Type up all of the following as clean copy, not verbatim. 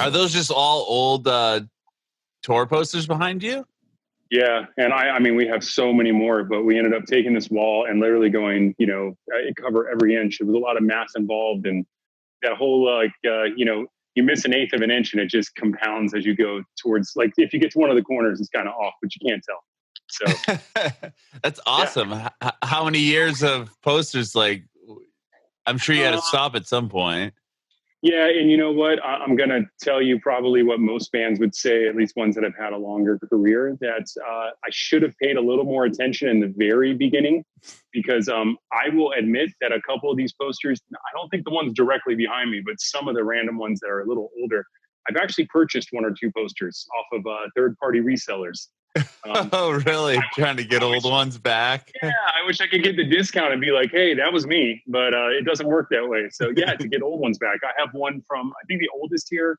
Are those just all old tour posters behind you? Yeah, and I mean, we have so many more, but we ended up taking this wall and literally going, cover every inch. It was a lot of mass involved, and that whole you miss an eighth of an inch, and it just compounds as you go towards. Like if you get to one of the corners, it's kind of off, but you can't tell. So that's awesome. Yeah. How many years of posters? Like, I'm sure you had to stop at some point. Yeah, and you know what? I'm going to tell you probably what most bands would say, at least ones that have had a longer career, that I should have paid a little more attention in the very beginning, because I will admit that a couple of these posters, I don't think the ones directly behind me, but some of the random ones that are a little older, I've actually purchased one or two posters off of third-party resellers. Oh, really? Trying to get old ones back? Yeah, I wish I could get the discount and be like, hey, that was me. But it doesn't work that way. So, yeah, to get old ones back. I have one from, I think the oldest here.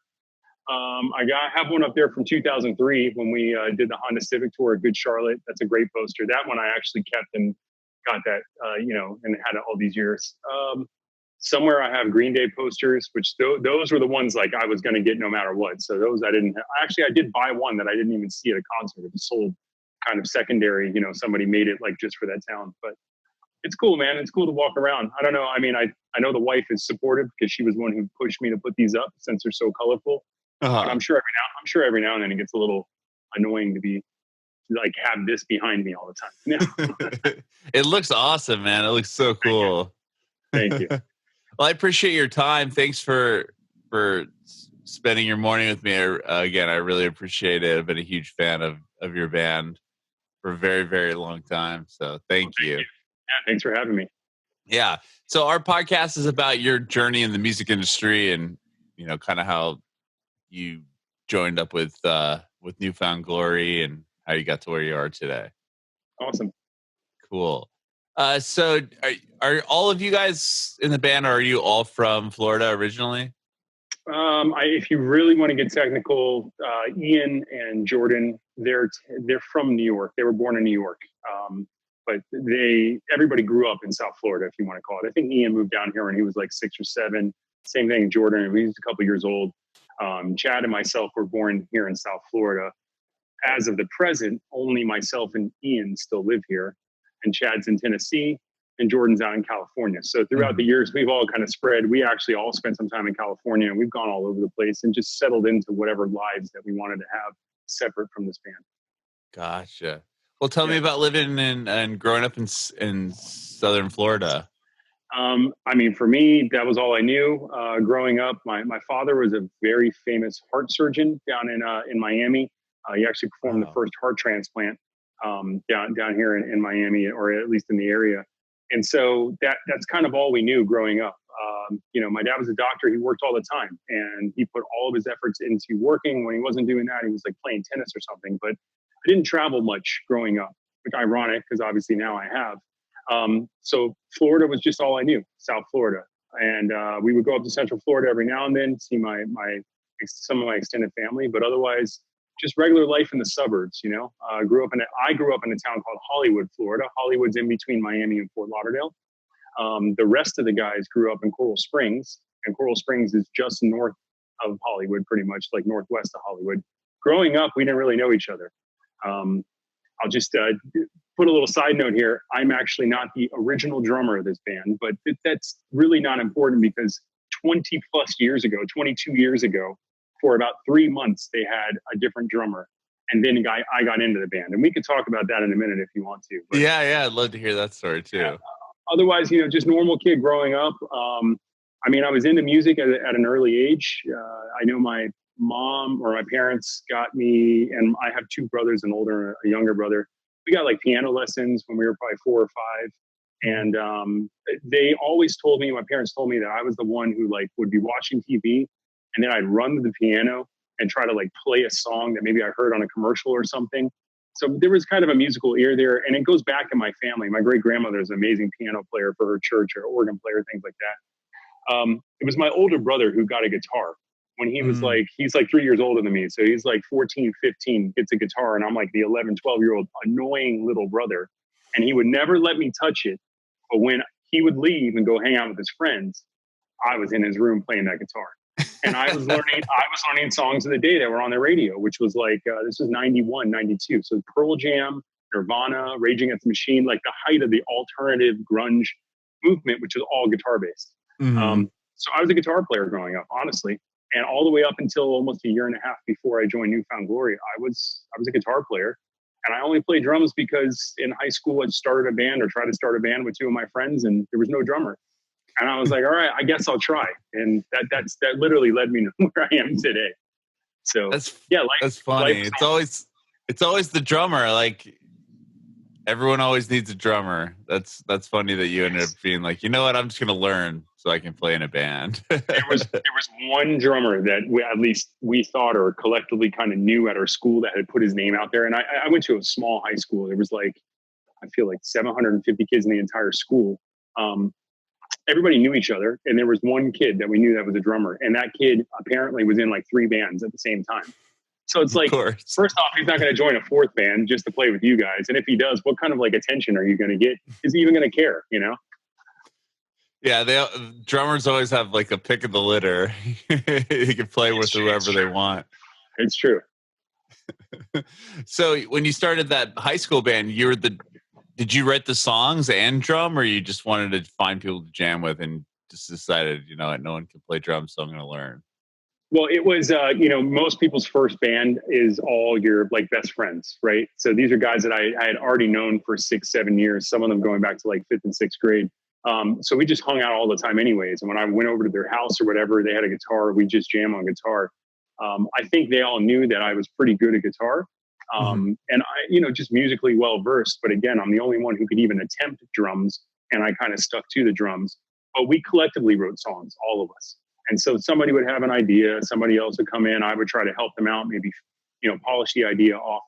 I have one up there from 2003 when we did the Honda Civic tour at Good Charlotte. That's a great poster. That one I actually kept and got that, and had it all these years. Somewhere I have Green Day posters, which those were the ones like I was going to get no matter what. So those I didn't have. Actually, I did buy one that I didn't even see at a concert. It was sold kind of secondary. Somebody made it like just for that town. But it's cool, man. It's cool to walk around. I don't know. I mean, I know the wife is supportive because she was the one who pushed me to put these up since they're so colorful. But I'm sure every now and then it gets a little annoying to be like have this behind me all the time. It looks awesome, man. It looks so cool. Thank you. Well, I appreciate your time. Thanks for spending your morning with me. Again, I really appreciate it. I've been a huge fan of your band for a very, very long time. So thank you. Yeah, thanks for having me. Yeah. So our podcast is about your journey in the music industry and, kind of how you joined up with Newfound Glory and how you got to where you are today. Awesome. Cool. So are all of you guys in the band, or are you all from Florida originally? If you really want to get technical, Ian and Jordan, they're from New York. They were born in New York. But everybody grew up in South Florida, if you want to call it. I think Ian moved down here when he was like 6 or 7. Same thing, Jordan. He was a couple years old. Chad and myself were born here in South Florida. As of the present, only myself and Ian still live here. And Chad's in Tennessee, and Jordan's out in California. So throughout the years, we've all kind of spread. We actually all spent some time in California, and we've gone all over the place and just settled into whatever lives that we wanted to have separate from this band. Gotcha. Well, tell me about living and growing up in Southern Florida. I mean, for me, that was all I knew. Growing up, my father was a very famous heart surgeon down in Miami. He actually performed the first heart transplant down here in Miami, or at least in the area. And so that's kind of all we knew growing up. My dad was a doctor. He worked all the time, and he put all of his efforts into working. When he wasn't doing that, he was like playing tennis or something. But I didn't travel much growing up, which ironic because obviously now I have. So Florida was just all I knew, South Florida. And we would go up to Central Florida every now and then, see some of my extended family, but otherwise just regular life in the suburbs. I grew up in a town called Hollywood, Florida. Hollywood's in between Miami and Fort Lauderdale. The rest of the guys grew up in Coral Springs, and Coral Springs is just north of Hollywood, pretty much like northwest of Hollywood. Growing up, we didn't really know each other. I'll just put a little side note here. I'm actually not the original drummer of this band, but that's really not important because 22 years ago, for about 3 months, they had a different drummer. And then I got into the band. And we could talk about that in a minute if you want to. But, yeah, I'd love to hear that story too. Otherwise, just normal kid growing up. I was into music at an early age. I know my mom or my parents got me, and I have 2 brothers, an older and a younger brother. We got like piano lessons when we were probably 4 or 5. And they always told me, my parents told me that I was the one who like would be watching TV, and then I'd run to the piano and try to like play a song that maybe I heard on a commercial or something. So there was kind of a musical ear there, and it goes back in my family. My great grandmother is an amazing piano player for her church, or organ player, things like that. It was my older brother who got a guitar when he was he's like 3 years older than me. So he's like 14, 15, gets a guitar, and I'm like the 11, 12-year-old annoying little brother. And he would never let me touch it. But when he would leave and go hang out with his friends, I was in his room playing that guitar. And I was learning songs of the day that were on the radio, which was like, this was 91, 92. So Pearl Jam, Nirvana, Rage Against the Machine, like the height of the alternative grunge movement, which is all guitar based. Mm-hmm. So I was a guitar player growing up, honestly. And all the way up until almost a year and a half before I joined New Found Glory, I was a guitar player. And I only played drums because in high school I started a band or tried to start a band with two of my friends, and there was no drummer. And I was like, all right, I guess I'll try. And that literally led me to where I am today. So that's funny. It's always the drummer. Like everyone always needs a drummer. That's funny that you ended up being like, you know what, I'm just gonna learn so I can play in a band. there was one drummer that at least we thought or collectively kind of knew at our school that had put his name out there. And I went to a small high school. There was like, I feel like 750 kids in the entire school. Everybody knew each other, and there was one kid that we knew that was a drummer, and that kid apparently was in like 3 bands at the same time. So it's like, first off, he's not going to join a 4th band just to play with you guys, and if he does, what kind of like attention are you going to get? Is he even going to care? You know? Yeah, drummers always have like a pick of the litter. He can play with whoever they want. It's true. So when you started that high school band, did you write the songs and drum, or you just wanted to find people to jam with and just decided, you know what, no one can play drums, so I'm going to learn? Well, it was, most people's first band is all your like best friends, right? So these are guys that I had already known for 6-7 years, some of them going back to like 5th and 6th grade. So we just hung out all the time anyways. And when I went over to their house or whatever, they had a guitar, we just jam on guitar. I think they all knew that I was pretty good at guitar. And I, just musically well-versed, but again, I'm the only one who could even attempt drums, and I kind of stuck to the drums, but we collectively wrote songs, all of us. And so somebody would have an idea, somebody else would come in, I would try to help them out, maybe, polish the idea off.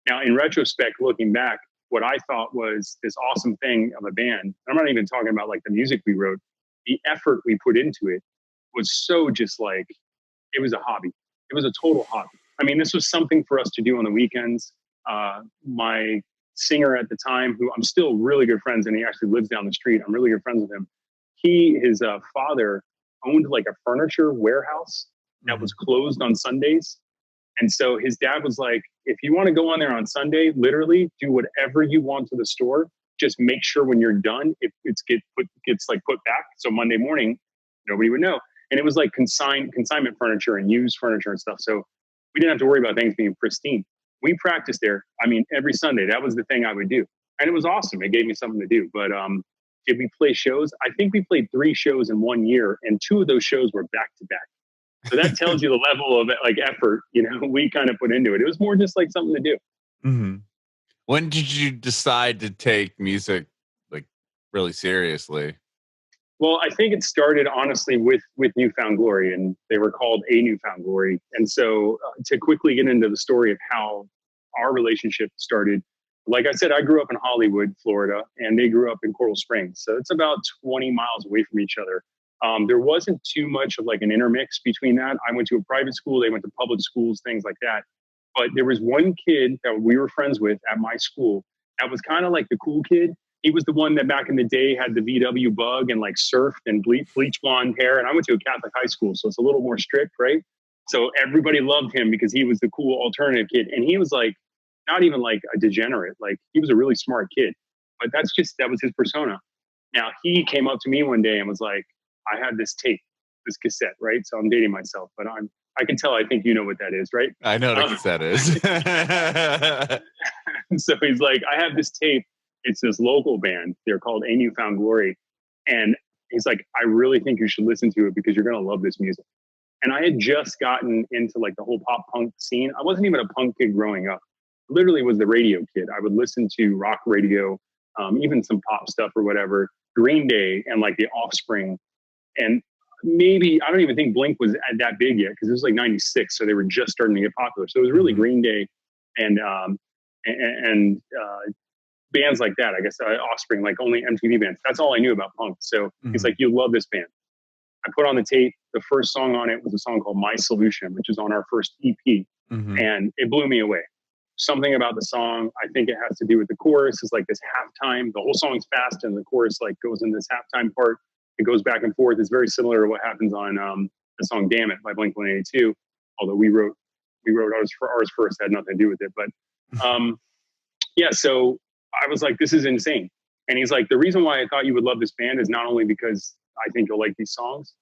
Now, in retrospect, looking back, what I thought was this awesome thing of a band, I'm not even talking about like the music we wrote, the effort we put into it was so just like, it was a hobby. It was a total hobby. I mean, this was something for us to do on the weekends. My singer at the time, who I'm still really good friends, and he actually lives down the street. I'm really good friends with him. His father owned like a furniture warehouse that was closed on Sundays. And so his dad was like, if you want to go on there on Sunday, literally do whatever you want to the store. Just make sure when you're done, it gets put back. So Monday morning, nobody would know. And it was like consignment furniture and used furniture and stuff. So we didn't have to worry about things being pristine. We practiced there. I mean, every Sunday, that was the thing I would do. And it was awesome. It gave me something to do. But did we play shows? I think we played 3 shows in 1 year, and 2 of those shows were back to back. So that tells you the level of like effort, we kind of put into it. It was more just like something to do. Mm-hmm. When did you decide to take music like really seriously? Well, I think it started honestly with New Found Glory, and they were called A New Found Glory. And so to quickly get into the story of how our relationship started, like I said, I grew up in Hollywood, Florida, and they grew up in Coral Springs. So it's about 20 miles away from each other. There wasn't too much of like an intermix between that. I went to a private school, they went to public schools, things like that. But there was one kid that we were friends with at my school that was kind of like the cool kid. He was the one that back in the day had the VW bug and like surfed and bleach blonde hair. And I went to a Catholic high school, so it's a little more strict, right? So everybody loved him because he was the cool alternative kid. And he was like, not even like a degenerate. Like he was a really smart kid, but that was his persona. Now he came up to me one day and was like, I have this tape, this cassette, right? So I'm dating myself, but I can tell, I think you know what that is, right? I know what a cassette is. So he's like, I have this tape. It's this local band. They're called A New Found Glory. And he's like, I really think you should listen to it because you're going to love this music. And I had just gotten into like the whole pop punk scene. I wasn't even a punk kid growing up. Literally was the radio kid. I would listen to rock radio, even some pop stuff or whatever, Green Day and like the Offspring. And maybe, I don't even think Blink was that big yet because it was like 96. So they were just starting to get popular. So it was really Green Day and bands like that, I guess, Offspring, like only MTV bands. That's all I knew about punk. So he's like, you love this band. I put on the tape. The first song on it was a song called My Solution, which is on our first EP. And it blew me away. Something about the song, I think it has to do with the chorus, is like this halftime. The whole song's fast and the chorus like goes in this halftime part. It goes back and forth. It's very similar to what happens on the the song "Damn It" by Blink-182. Although we wrote ours first, had nothing to do with it. But yeah, so I was like, this is insane. And he's like, the reason why I thought you would love this band is not only because I think you'll like these songs.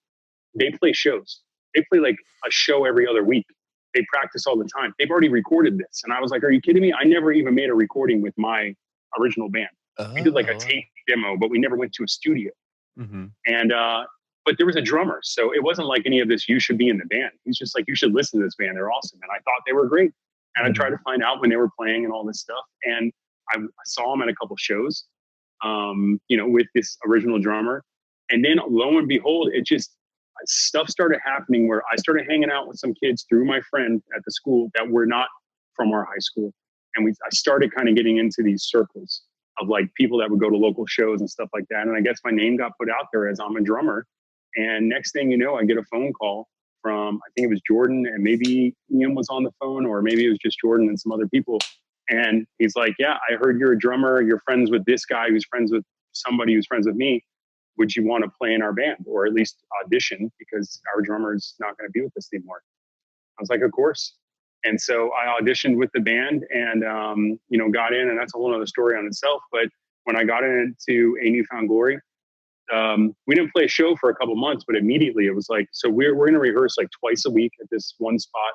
They play shows. They play like a show every other week. They practice all the time. They've already recorded this. And I was like, are you kidding me? I never even made a recording with my original band. We did like a tape demo, but we never went to a studio. Mm-hmm. And but there was a drummer, so it wasn't like any of this, you should be in the band. He's just like, you should listen to this band. They're awesome. And I thought they were great. And I tried to find out when they were playing and all this stuff. And I saw them at a couple shows, with this original drummer. And then lo and behold, it just, stuff started happening where I started hanging out with some kids through my friend at the school that were not from our high school. And I started kind of getting into these circles of like people that would go to local shows and stuff like that. And I guess my name got put out there as I'm a drummer. And next thing you know, I get a phone call from, I think it was Jordan, and maybe Ian was on the phone, or maybe it was just Jordan and some other people. And he's like, yeah, I heard you're a drummer. You're friends with this guy who's friends with somebody who's friends with me. Would you want to play in our band, or at least audition, because our drummer is not going to be with us anymore? I was like, of course. And so I auditioned with the band and, got in, and that's a whole other story on itself. But when I got into A Newfound Glory, we didn't play a show for a couple months, but immediately it was like, so we're going to rehearse like twice a week at this one spot.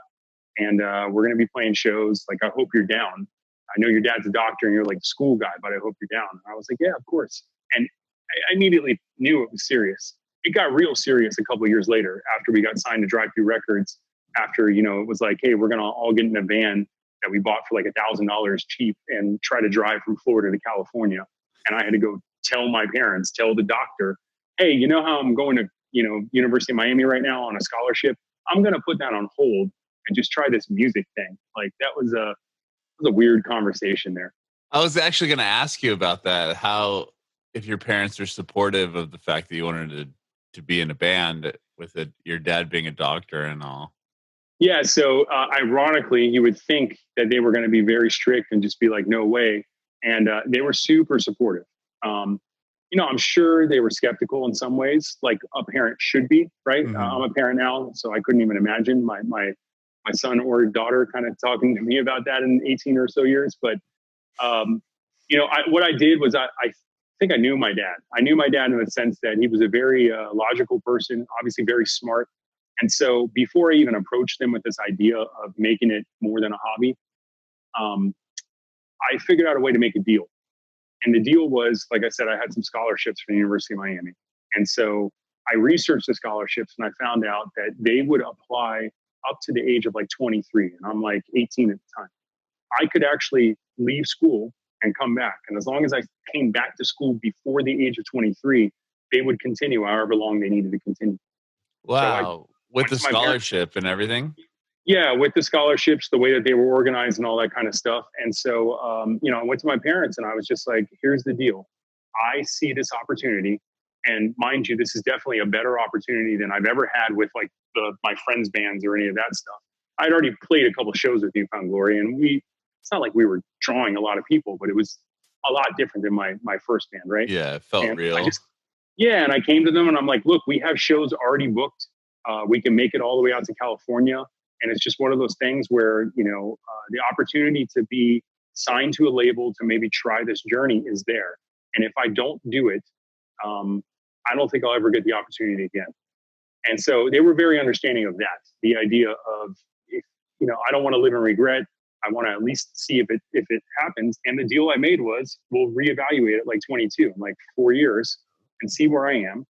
And we're going to be playing shows. Like, I hope you're down. I know your dad's a doctor and you're like the school guy, but I hope you're down. And I was like, yeah, of course. And I immediately knew it was serious. It got real serious a couple of years later after we got signed to Drive Through Records. After, it was like, hey, we're going to all get in a van that we bought for like $1,000 cheap and try to drive from Florida to California. And I had to go tell my parents, tell the doctor, hey, you know how I'm going to, University of Miami right now on a scholarship? I'm going to put that on hold and just try this music thing. Like, that was a weird conversation there. I was actually going to ask you about that. How, if your parents are supportive of the fact that you wanted to be in a band with your dad being a doctor and all. Yeah. So ironically, you would think that they were going to be very strict and just be like, no way. And they were super supportive. I'm sure they were skeptical in some ways, like a parent should be, right? Mm-hmm. I'm a parent now, so I couldn't even imagine my son or daughter kind of talking to me about that in 18 or so years. But, what I did was I think I knew my dad. I knew my dad in the sense that he was a very logical person, obviously very smart. And so before I even approached them with this idea of making it more than a hobby, I figured out a way to make a deal. And the deal was, like I said, I had some scholarships from the University of Miami. And so I researched the scholarships and I found out that they would apply up to the age of like 23. And I'm like 18 at the time. I could actually leave school and come back. And as long as I came back to school before the age of 23, they would continue however long they needed to continue. Wow. So with the scholarship and everything? Yeah, with the scholarships, the way that they were organized and all that kind of stuff. And so, I went to my parents and I was just like, here's the deal. I see this opportunity. And mind you, this is definitely a better opportunity than I've ever had with like my friends' bands or any of that stuff. I'd already played a couple of shows with Newfound Glory, and it's not like we were drawing a lot of people, but it was a lot different than my first band, right? Yeah, it felt real. And I came to them and I'm like, look, we have shows already booked. We can make it all the way out to California. And it's just one of those things where, the opportunity to be signed to a label to maybe try this journey is there. And if I don't do it, I don't think I'll ever get the opportunity again. And so they were very understanding of that. The idea of, I don't want to live in regret. I want to at least see if it happens. And the deal I made was, we'll reevaluate it like 22, like 4 years, and see where I am.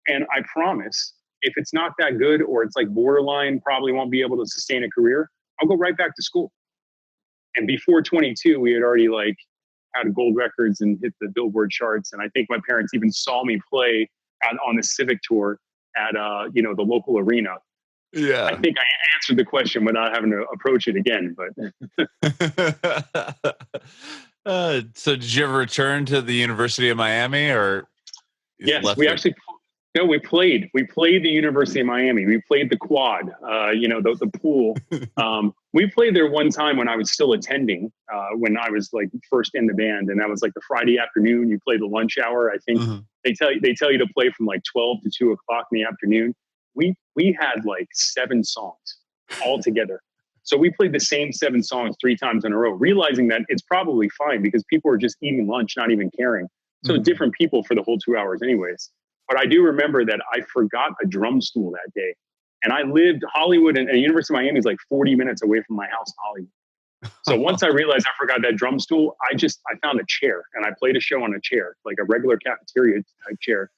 And I promise, if it's not that good, or it's like borderline, probably won't be able to sustain a career, I'll go right back to school. And before 22, we had already like had gold records and hit the Billboard charts. And I think my parents even saw me play on the Civic tour at the local arena. Yeah, I think I answered the question without having to approach it again. But so did you ever return to the University of Miami, or? Yes, we actually. No, we played. We played the University of Miami. We played the quad, the pool. We played there one time when I was still attending, when I was like first in the band, and that was like the Friday afternoon. You play the lunch hour. I think they tell you to play from like 12 to 2 o'clock in the afternoon. we had like 7 songs all together. So we played the same 7 songs 3 times in a row, realizing that it's probably fine because people are just eating lunch, not even caring. So different people for the whole 2 hours anyways. But I do remember that I forgot a drum stool that day. And I lived Hollywood and University of Miami is like 40 minutes away from my house in Hollywood. So once I realized I forgot that drum stool, I found a chair and I played a show on a chair, like a regular cafeteria type chair.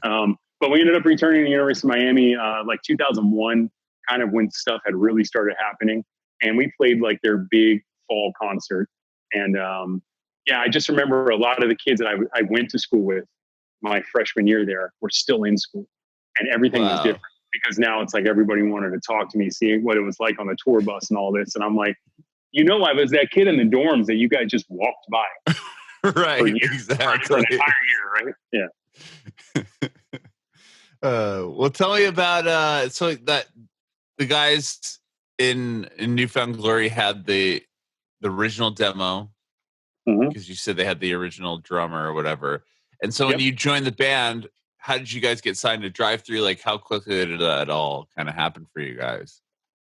But we ended up returning to the University of Miami like 2001, kind of when stuff had really started happening. And we played like their big fall concert. And yeah, I just remember a lot of the kids that I went to school with my freshman year there were still in school. And everything was different because now it's like everybody wanted to talk to me, see what it was like on the tour bus and all this. And I'm like, I was that kid in the dorms that you guys just walked by. Right, exactly. For an entire year, right? Yeah. Well, tell me about so that the guys in Newfound Glory had the original demo because you said they had the original drummer or whatever. And so when you joined the band, how did you guys get signed to Drive Through? Like, how quickly did that all kind of happen for you guys?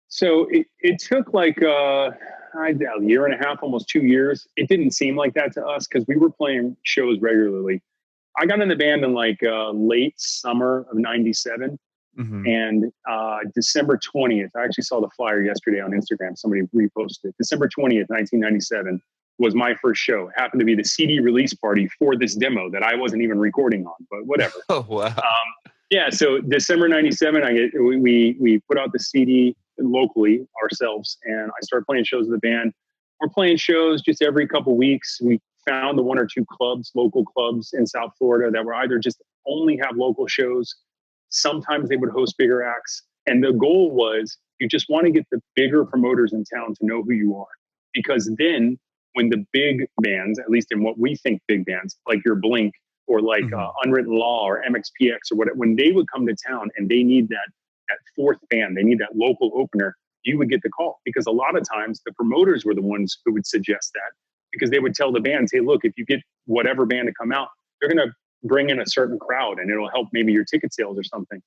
So it took like a year and a half, almost 2 years. It didn't seem like that to us because we were playing shows regularly. I got in the band in like late summer of '97. And December 20th, I actually saw the flyer yesterday on Instagram. Somebody reposted. December 20th, 1997 was my first show. It happened to be the CD release party for this demo that I wasn't even recording on, but whatever. Oh, wow. Yeah, so December 97, we put out the CD locally ourselves, and I started playing shows with the band. We're playing shows just every couple weeks. We found the 1 or 2 clubs, local clubs in South Florida that were either just only have local shows. Sometimes they would host bigger acts. And the goal was you just want to get the bigger promoters in town to know who you are. Because then when the big bands, at least in what we think big bands, like your Blink or like Unwritten Law or MXPX or whatever, when they would come to town and they need that 4th band, they need that local opener, you would get the call. Because a lot of times the promoters were the ones who would suggest that. Because they would tell the bands, hey, look, if you get whatever band to come out, they're going to bring in a certain crowd and it'll help maybe your ticket sales or something.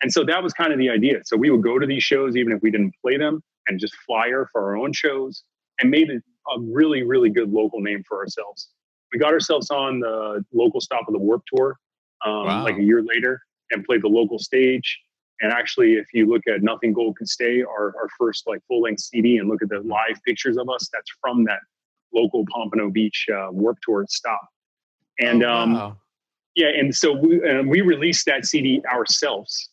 And so that was kind of the idea. So we would go to these shows, even if we didn't play them, and just flyer for our own shows and made it a really, really good local name for ourselves. We got ourselves on the local stop of the Warped Tour like a year later and played the local stage. And actually, if you look at Nothing Gold Can Stay, our first like full-length CD, and look at the live pictures of us, that's from that local Pompano Beach Warped Tour stop. And yeah, and so we released that CD ourselves.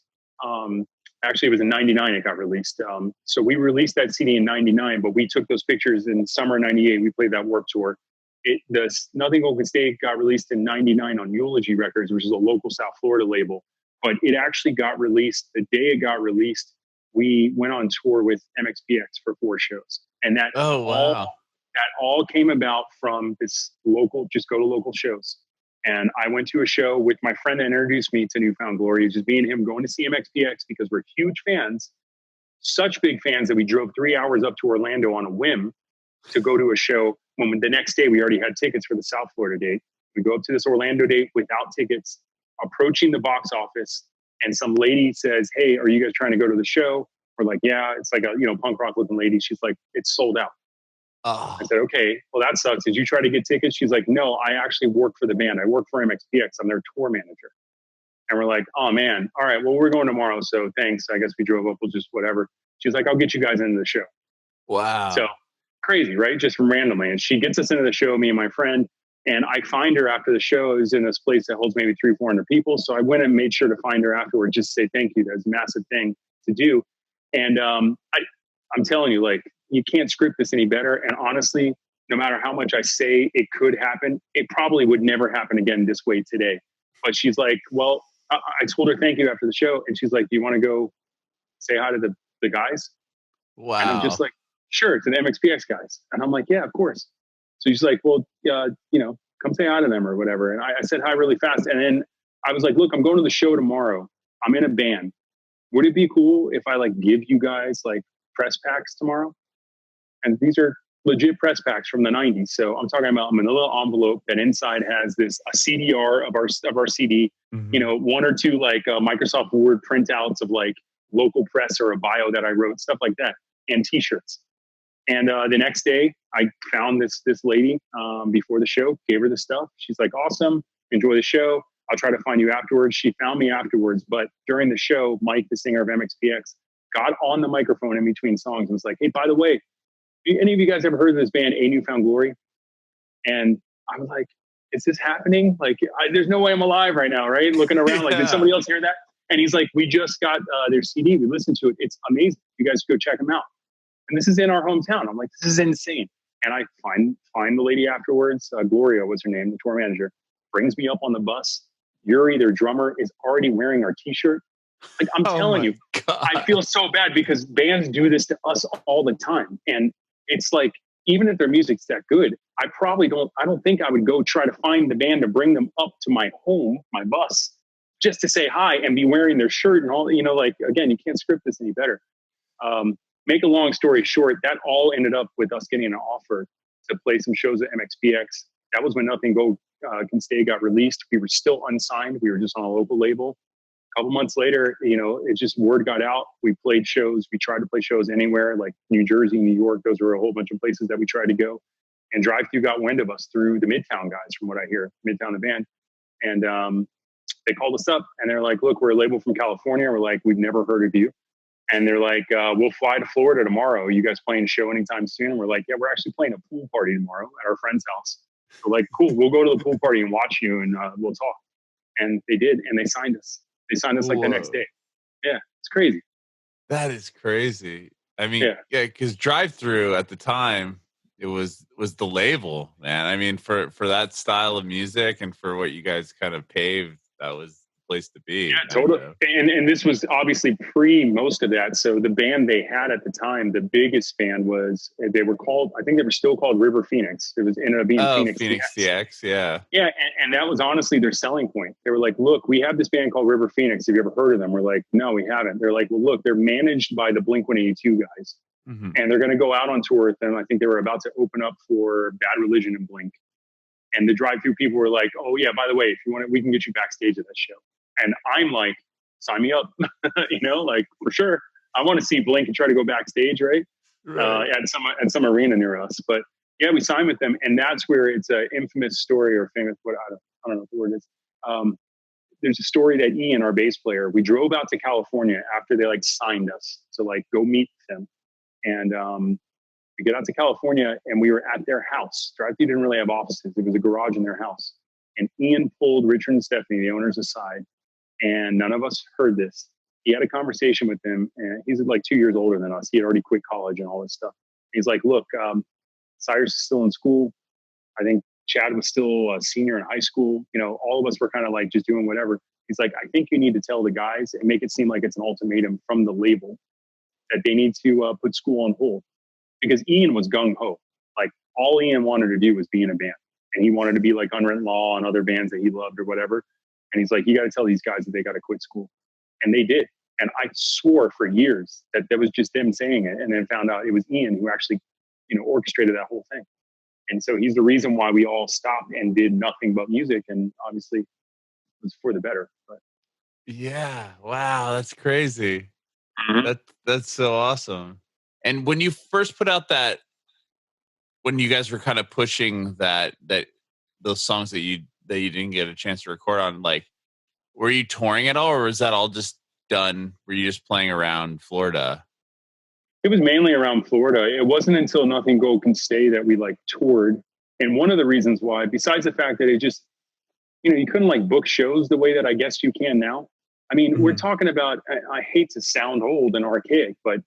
Actually, it was in '99 it got released. So we released that CD in '99, but we took those pictures in summer '98. We played that Warped Tour. The Nothing Gold Can Stay got released in '99 on Eulogy Records, which is a local South Florida label. But it actually got released the day it got released. We went on tour with MXPX for 4 shows, and that all came about from this local. Just go to local shows. And I went to a show with my friend that introduced me to Newfound Glory, just me and him going to see MXPX because we're huge fans, such big fans that we drove 3 hours up to Orlando on a whim to go to a show. When the next day we already had tickets for the South Florida date. We go up to this Orlando date without tickets, approaching the box office, and some lady says, "Hey, are you guys trying to go to the show?" We're like, "Yeah." It's like a punk rock looking lady. She's like, "It's sold out." I said, "Okay, well that sucks. Did you try to get tickets?" She's like, "No, I actually work for the band. I work for MXPX. I'm their tour manager." And we're like, "Oh man, all right. Well, we're going tomorrow, so thanks. I guess we drove up. We'll just whatever." She's like, "I'll get you guys into the show." Wow. So crazy, right? Just from randomly, and she gets us into the show, me and my friend. And I find her after the show. Is in this place that holds maybe 300-400 people. So I went and made sure to find her afterwards, just to say thank you. That's a massive thing to do. And I'm telling you, like, you can't script this any better. And honestly, no matter how much I say it could happen, it probably would never happen again this way today. But she's like, well, I told her thank you after the show. And she's like, do you want to go say hi to the guys? Wow. And I'm just like, sure, to the MXPX guys. And I'm like, yeah, of course. So she's like, well, come say hi to them or whatever. And I said hi really fast. And then I was like, look, I'm going to the show tomorrow. I'm in a band. Would it be cool if I like give you guys like press packs tomorrow? And these are legit press packs from the 90s. So I'm talking about them in a little envelope that inside has a CDR of our CD, one or two like Microsoft Word printouts of like local press or a bio that I wrote, stuff like that, and T-shirts. And the next day, I found this lady before the show, gave her the stuff. She's like, "Awesome, enjoy the show. I'll try to find you afterwards." She found me afterwards, but during the show, Mike, the singer of MXPX, got on the microphone in between songs and was like, "Hey, by the way, any of you guys ever heard of this band, A Newfound Glory?" And I was like, "Is this happening? Like, there's no way I'm alive right now, right?" Looking around, like, did somebody else hear that? And he's like, "We just got their CD. We listened to it. It's amazing. You guys go check them out." And this is in our hometown. I'm like, "This is insane." And I find the lady afterwards. Gloria was her name, the tour manager. Brings me up on the bus. Yuri, their drummer, is already wearing our T-shirt. Like, I'm telling you, God. I feel so bad because bands do this to us all the time. And it's like, even if their music's that good, I don't think I would go try to find the band to bring them up to my home, my bus, just to say hi and be wearing their shirt and all, like, again, you can't script this any better. Make a long story short, that all ended up with us getting an offer to play some shows at MXPX. That was when Nothing Can Stay got released. We were still unsigned. We were just on a local label. A couple months later, it just word got out. We played shows. We tried to play shows anywhere, like New Jersey, New York. Those were a whole bunch of places that we tried to go. And Drive Thru got wind of us through the Midtown guys, from what I hear, Midtown the band. And they called us up and they're like, "Look, we're a label from California." We're like, "We've never heard of you." And they're like, "We'll fly to Florida tomorrow. Are you guys playing a show anytime soon?" And we're like, "Yeah, we're actually playing a pool party tomorrow at our friend's house." We're like, "Cool, we'll go to the pool party and watch you and we'll talk." And they did, and they signed us. They signed us like the next day. Yeah, it's crazy. That is crazy. I mean, yeah, because Drive Thru at the time, it was the label, man. I mean, for that style of music and for what you guys kind of paved, that was the place to be. Yeah, totally. And this was obviously pre most of that. So the band they had at the time, the biggest band was, they were called, I think they were still called River Phoenix. It was ended up being Phoenix CX, yeah. Yeah, and that was honestly their selling point. They were like, "Look, we have this band called River Phoenix. Have you ever heard of them?" We're like, "No, we haven't." They're like, "Well, look, they're managed by the Blink-182 guys. And they're going to go out on tour with them." I think they were about to open up for Bad Religion and Blink. And the Drive Thru people were like, "Oh yeah, by the way, if you want it, we can get you backstage at that show." And I'm like, "Sign me up." Like, for sure. I want to see Blink and try to go backstage, right? At some arena near us. But yeah, we signed with them, and that's where it's an infamous story, or famous, what I don't know what the word is. There's a story that Ian, our bass player, we drove out to California after they like signed us to like go meet them. And we get out to California and we were at their house. Drive Thru didn't really have offices. It was a garage in their house. And Ian pulled Richard and Stephanie, the owners, aside. And none of us heard this. He had a conversation with them, and he's like 2 years older than us. He had already quit college and all this stuff. He's like, "Look, Cyrus is still in school. I think Chad was still a senior in high school. All of us were kind of like just doing whatever." He's like, "I think you need to tell the guys and make it seem like it's an ultimatum from the label that they need to put school on hold." Because Ian was gung-ho. Like, all Ian wanted to do was be in a band. And he wanted to be like Unwritten Law and other bands that he loved or whatever. And he's like, "You got to tell these guys that they got to quit school." And they did. And I swore for years that was just them saying it, and then found out it was Ian who actually, orchestrated that whole thing. And so he's the reason why we all stopped and did nothing but music. And obviously it was for the better. But yeah, wow, that's crazy. Mm-hmm. That's so awesome. And when you first put out when you guys were kind of pushing that those songs that you didn't get a chance to record on, like, were you touring at all, or was that all just done? Were you just playing around Florida? It was mainly around Florida. It wasn't until Nothing Can Stay that we like toured. And one of the reasons why, besides the fact that it just, you couldn't like book shows the way that I guess you can now. I mean, we're talking about, I hate to sound old and archaic, but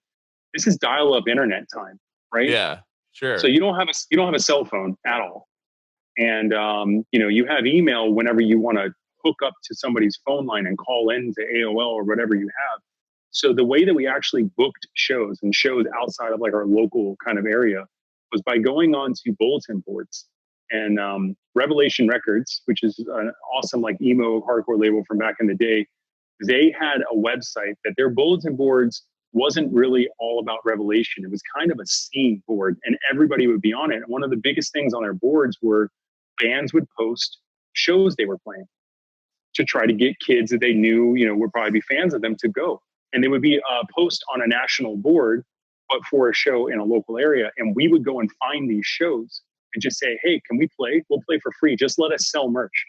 this is dial-up internet time, right? Yeah, sure. So you don't have a cell phone at all. And, you have email whenever you want to hook up to somebody's phone line and call in to AOL or whatever you have. So the way that we actually booked shows and shows outside of like our local kind of area was by going on to bulletin boards. And Revelation Records, which is an awesome like emo hardcore label from back in the day, they had a website that their bulletin boards wasn't really all about revelation. It was kind of a scene board, and everybody would be on it. And one of the biggest things on their boards were bands would post shows they were playing to try to get kids that they knew, would probably be fans of them to go. And they would be a post on a national board, but for a show in a local area. And we would go and find these shows and just say, hey, can we play? We'll play for free. Just let us sell merch.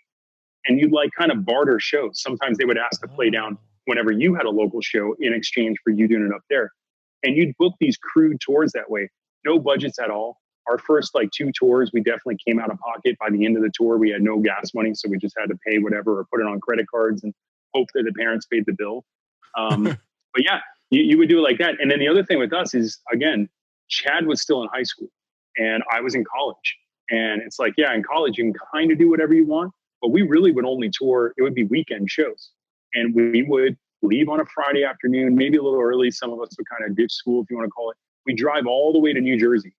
And you'd like kind of barter shows. Sometimes they would ask to play down whenever you had a local show in exchange for you doing it up there. And you'd book these crude tours that way. No budgets at all. Our first 2 tours, we definitely came out of pocket. By the end of the tour, we had no gas money. So we just had to pay whatever or put it on credit cards and hope that the parents paid the bill. But yeah, you would do it like that. And then the other thing with us is, again, Chad was still in high school and I was in college. And it's like, yeah, in college, you can kind of do whatever you want. But we really would only tour. It would be weekend shows. And we would leave on a Friday afternoon, maybe a little early. Some of us would kind of ditch school, if you want to call it. We drive all the way to New Jersey.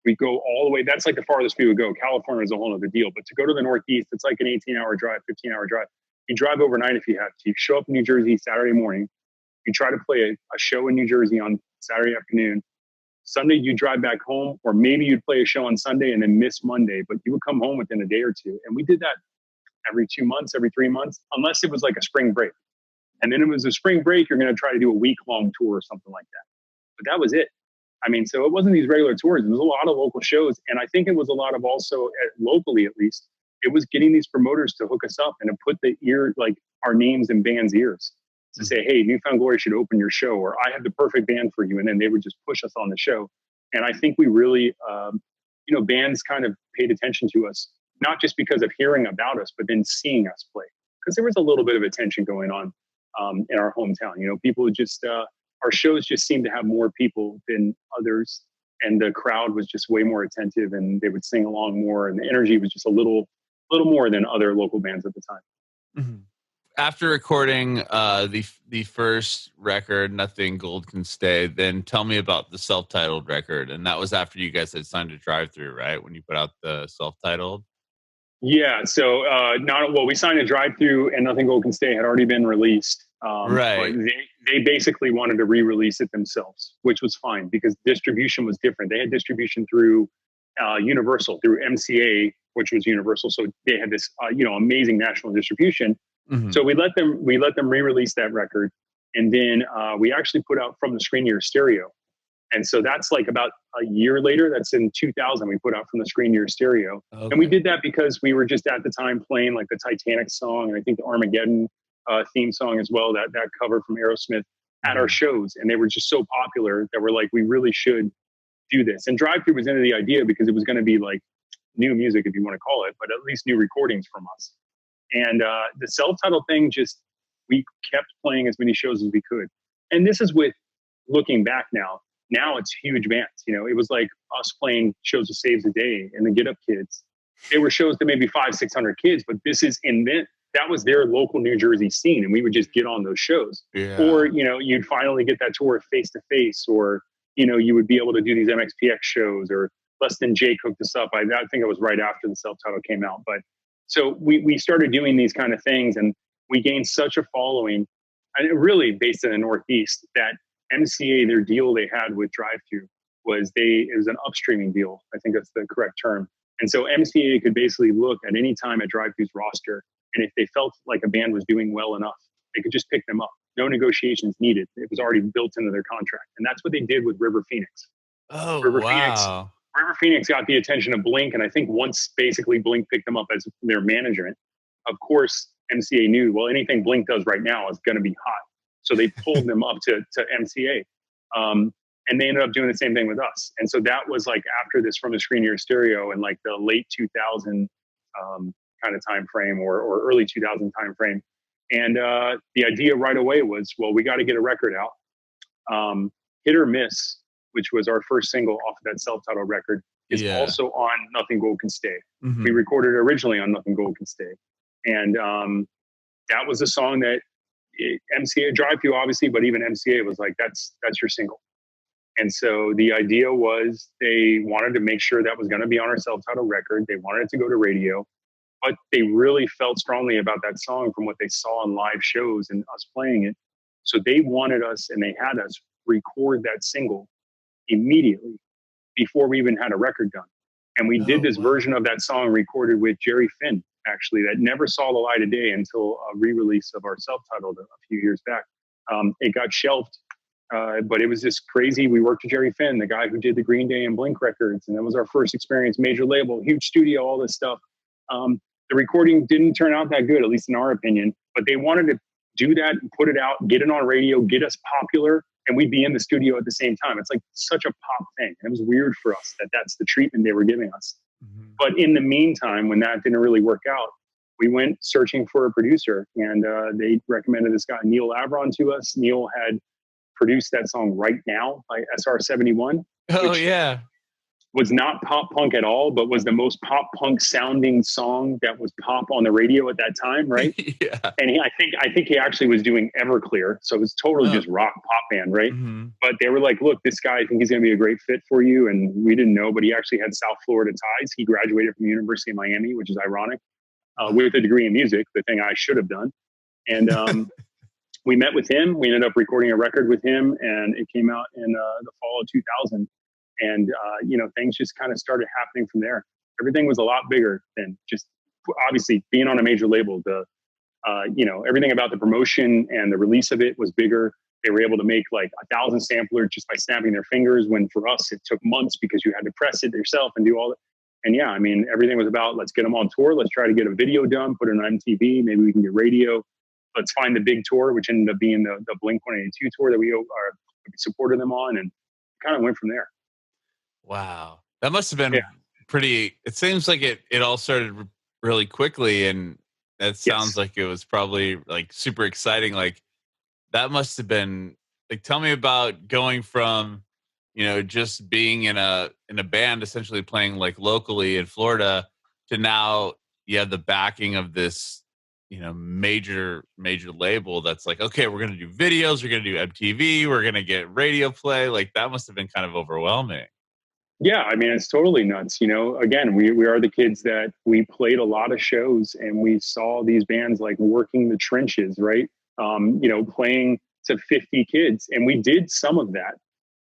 We go all the way. That's like the farthest we would go. California is a whole other deal. But to go to the Northeast, it's like an 18-hour drive, 15-hour drive. You drive overnight if you have to. You show up in New Jersey Saturday morning. You try to play a show in New Jersey on Saturday afternoon. Sunday, you drive back home, or maybe you'd play a show on Sunday and then miss Monday, but you would come home within a day or two. And we did that every 2 months, every 3 months, unless it was like a spring break. And then it was a spring break, you're going to try to do a week-long tour or something like that. But that was it. I mean, so it wasn't these regular tours. It was a lot of local shows. And I think it was a lot of also, locally at least, it was getting these promoters to hook us up and to put our names in bands' ears. To say, hey, Newfound Glory should open your show, or I have the perfect band for you. And then they would just push us on the show. And I think we really, bands kind of paid attention to us, not just because of hearing about us, but then seeing us play. Because there was a little bit of attention going on in our hometown. People would just, our shows just seemed to have more people than others. And the crowd was just way more attentive and they would sing along more. And the energy was just a little more than other local bands at the time. Mm-hmm. After recording the first record, Nothing Gold Can Stay, then tell me about the self-titled record. And that was after you guys had signed a Drive-Thru, right? When you put out the self-titled? Yeah. So we signed a Drive-Thru and Nothing Gold Can Stay had already been released. Right. But they basically wanted to re-release it themselves, which was fine because distribution was different. They had distribution through Universal, through MCA, which was Universal. So they had this, amazing national distribution. Mm-hmm. So we let them re-release that record, and then we actually put out From the Screen to Your Stereo, and so that's like about a year later. That's in 2000. We put out From the Screen to Your Stereo, okay. And we did that because we were just at the time playing like the Titanic song, and I think the Armageddon theme song as well. That cover from Aerosmith at our shows, and they were just so popular that we're like, we really should do this. And Drive-Thru was into the idea because it was going to be like new music, if you want to call it, but at least new recordings from us. And the self-titled thing, we kept playing as many shows as we could. And this is with looking back now. Now it's huge bands. It was like us playing shows of Saves the Day and the Get Up Kids. They were shows to maybe 500-600 kids, but this is that was their local New Jersey scene. And we would just get on those shows. Yeah. Or, you'd finally get that tour Face to Face, or, you would be able to do these MXPX shows, or Less Than Jake hooked us up. I think it was right after the self-titled came out. But so we started doing these kind of things, and we gained such a following, and really based in the Northeast, that MCA, their deal they had with Drive-Thru was it was an upstreaming deal. I think that's the correct term. And so MCA could basically look at any time at Drive-Thru's roster, and if they felt like a band was doing well enough, they could just pick them up. No negotiations needed. It was already built into their contract. And that's what they did with River Phoenix. Oh, wow. River Phoenix got the attention of Blink, and I think once basically Blink picked them up as their management, of course, MCA knew, well, anything Blink does right now is going to be hot. So they pulled them up to MCA. And they ended up doing the same thing with us. And so that was like after this From the Screen to Your Stereo in like the late 2000 kind of time frame or early 2000 time frame. And the idea right away was, well, we got to get a record out. Hit or Miss, which was our first single off of that self-titled record, is also on Nothing Gold Can Stay. Mm-hmm. We recorded it originally on Nothing Gold Can Stay. And that was a song that MCA, Drive-Thru obviously, but even MCA was like, that's your single. And so the idea was they wanted to make sure that was going to be on our self-titled record. They wanted it to go to radio, but they really felt strongly about that song from what they saw on live shows and us playing it. So they wanted us, and they had us record that single immediately before we even had a record done. And we did this version of that song recorded with Jerry Finn, actually, that never saw the light of day until a re-release of our self-titled a few years back. It got shelved, but it was just crazy. We worked with Jerry Finn, the guy who did the Green Day and Blink records, and that was our first experience, major label, huge studio, all this stuff. The recording didn't turn out that good, at least in our opinion, but they wanted to do that and put it out, get it on radio, get us popular, and we'd be in the studio at the same time. It's like such a pop thing. And it was weird for us that that's the treatment they were giving us. Mm-hmm. But in the meantime, when that didn't really work out, we went searching for a producer, and they recommended this guy, Neil Avron, to us. Neil had produced that song Right Now by SR71. Oh, yeah. Was not pop punk at all, but was the most pop punk sounding song that was pop on the radio at that time, right? Yeah. And I think he actually was doing Everclear, so it was totally just rock pop band, right? Mm-hmm. But they were like, "Look, this guy, I think he's going to be a great fit for you." And we didn't know, but he actually had South Florida ties. He graduated from the University of Miami, which is ironic, with a degree in music, the thing I should have done. And we met with him. We ended up recording a record with him, and it came out in the fall of 2000. And, things just kind of started happening from there. Everything was a lot bigger than just obviously being on a major label. Everything about the promotion and the release of it was bigger. They were able to make like 1,000 samplers just by snapping their fingers, when for us, it took months because you had to press it yourself and do all that. And yeah, I mean, everything was about, let's get them on tour. Let's try to get a video done, put it on MTV. Maybe we can get radio. Let's find the big tour, which ended up being the Blink-182 tour that we supported them on, and kind of went from there. Wow. That must have been pretty, it seems like it all started really quickly, and that sounds like it was probably like super exciting. Like that must have been like, tell me about going from, just being in a band, essentially playing like locally in Florida, to now you have the backing of this, major label that's like, okay, we're going to do videos, we're going to do MTV, we're going to get radio play. Like that must have been kind of overwhelming. Yeah, I mean, it's totally nuts. Again, we are the kids that we played a lot of shows, and we saw these bands like working the trenches, right? Playing to 50 kids. And we did some of that,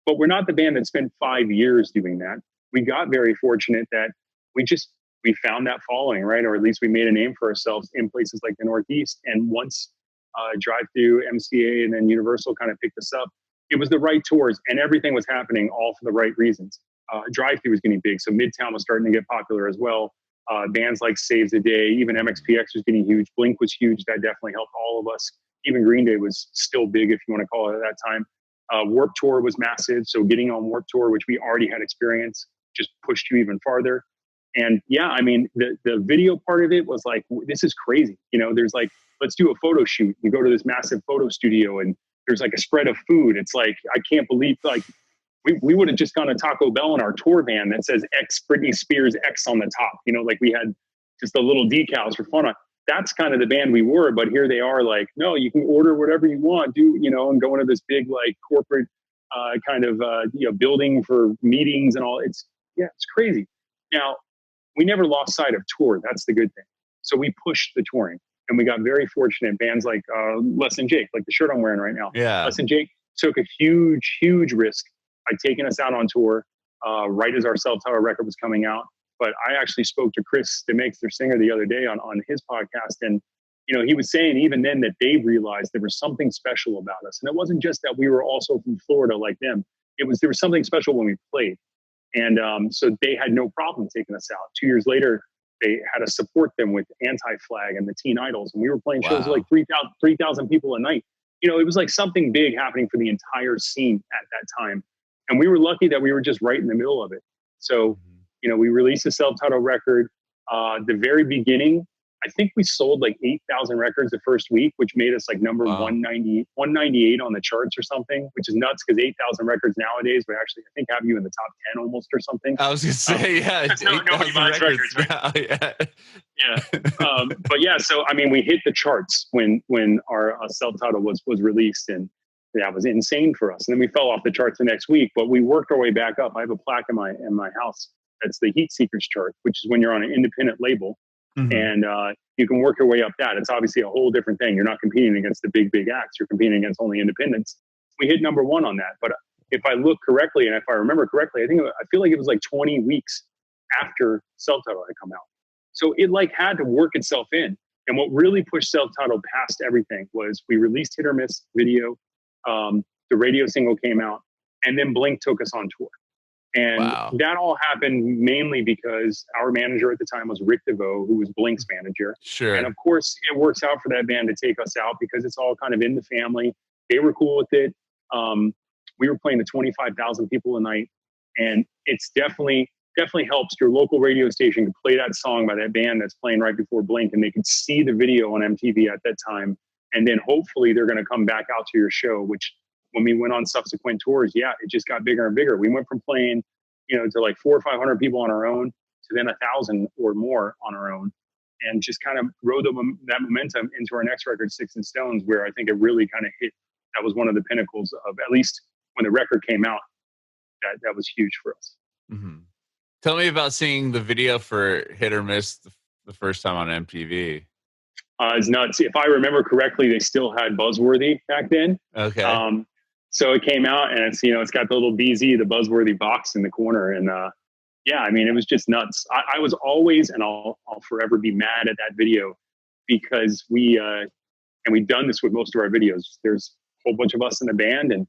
but we're not the band that spent 5 years doing that. We got very fortunate that we found that following, right? Or at least we made a name for ourselves in places like the Northeast. And once Drive-Thru, MCA, and then Universal kind of picked us up, it was the right tours, and everything was happening all for the right reasons. Drive-Thru was getting big, so Midtown was starting to get popular as well. Bands like Saves the Day, even MXPX was getting huge. Blink was huge. That definitely helped all of us. Even Green Day was still big, if you want to call it at that time. Warped Tour was massive, so getting on Warped Tour, which we already had experience, just pushed you even farther. And yeah, I mean, the video part of it was like, this is crazy. There's like, let's do a photo shoot. You go to this massive photo studio, and there's like a spread of food. It's like, I can't believe, like, we would have just gone to Taco Bell in our tour van that says X Britney Spears X on the top. Like we had just the little decals for fun. That's kind of the band we were, but here they are like, no, you can order whatever you want, and go into this big like corporate building for meetings and all. It's crazy. Now, we never lost sight of tour. That's the good thing. So we pushed the touring, and we got very fortunate. Bands like Less Than Jake, like the shirt I'm wearing right now. Yeah. Less Than Jake took a huge, huge risk by taking us out on tour right as our self-titled record was coming out. But I actually spoke to Chris DeMakes, their singer, the other day on his podcast. And, he was saying even then that they realized there was something special about us. And it wasn't just that we were also from Florida like them. There was something special when we played. And so they had no problem taking us out. 2 years later, they had to support them with Anti-Flag and the Teen Idols. And we were playing shows like 3,000 people a night. It was like something big happening for the entire scene at that time. And we were lucky that we were just right in the middle of it. So, we released a self-titled record. The very beginning, I think we sold like 8,000 records the first week, which made us like number 198 on the charts or something, which is nuts because 8,000 records nowadays would actually, I think, have you in the top 10 almost or something. I was going to say, nobody buys records, right? Now, yeah. But yeah, so, I mean, we hit the charts when our self-titled was released, and that was insane for us. And then we fell off the charts the next week, but we worked our way back up. I have a plaque in my house. That's the Heat Seekers chart, which is when you're on an independent label. Mhm. And you can work your way up that. It's obviously a whole different thing. You're not competing against the big acts. You're competing against only independents. We hit number one on that. But if I look correctly and if I remember correctly, I feel like it was like 20 weeks after self-titled had come out. So it like had to work itself in. And what really pushed self-titled past everything was we released Hit or Miss video. The radio single came out, and then Blink took us on tour. And Wow. that all happened mainly because our manager at the time was Rick DeVoe, who was Blink's manager. Sure. And of course, it works out for that band to take us out because it's all kind of in the family. They were cool with it. We were playing to 25,000 people a night. And it's definitely helps your local radio station to play that song by that band that's playing right before Blink, and they can see the video on MTV at that time. And then hopefully they're going to come back out to your show, which when we went on subsequent tours, yeah, it just got bigger and bigger. We went from playing, to like 400 or 500 people on our own to then 1,000 or more on our own, and just kind of rode that momentum into our next record, Sticks and Stones, where I think it really kind of hit. That was one of the pinnacles of, at least when the record came out, that was huge for us. Mm-hmm. Tell me about seeing the video for Hit or Miss the first time on MTV. It's nuts. If I remember correctly, they still had Buzzworthy back then. Okay. So it came out, and it's got the little BZ, the Buzzworthy box in the corner, and yeah, I mean, it was just nuts. I was always, and I'll forever be mad at that video, because we've done this with most of our videos. There's a whole bunch of us in the band, and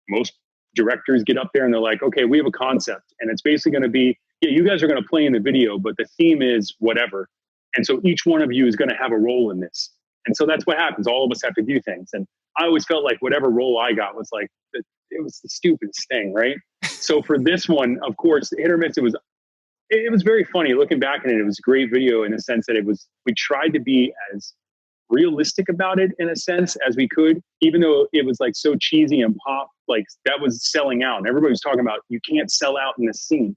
most directors get up there and they're like, okay, we have a concept, and it's basically going to be, yeah, you guys are going to play in the video, but the theme is whatever. And so each one of you is going to have a role in this. And so that's what happens. All of us have to do things. And I always felt like whatever role I got was like, it was the stupidest thing, right? So for this one, of course, Hit or Miss, it was very funny looking back at it. It was a great video in the sense that we tried to be as realistic about it in a sense as we could, even though it was like so cheesy and pop, like that was selling out. And everybody was talking about, you can't sell out in this scene.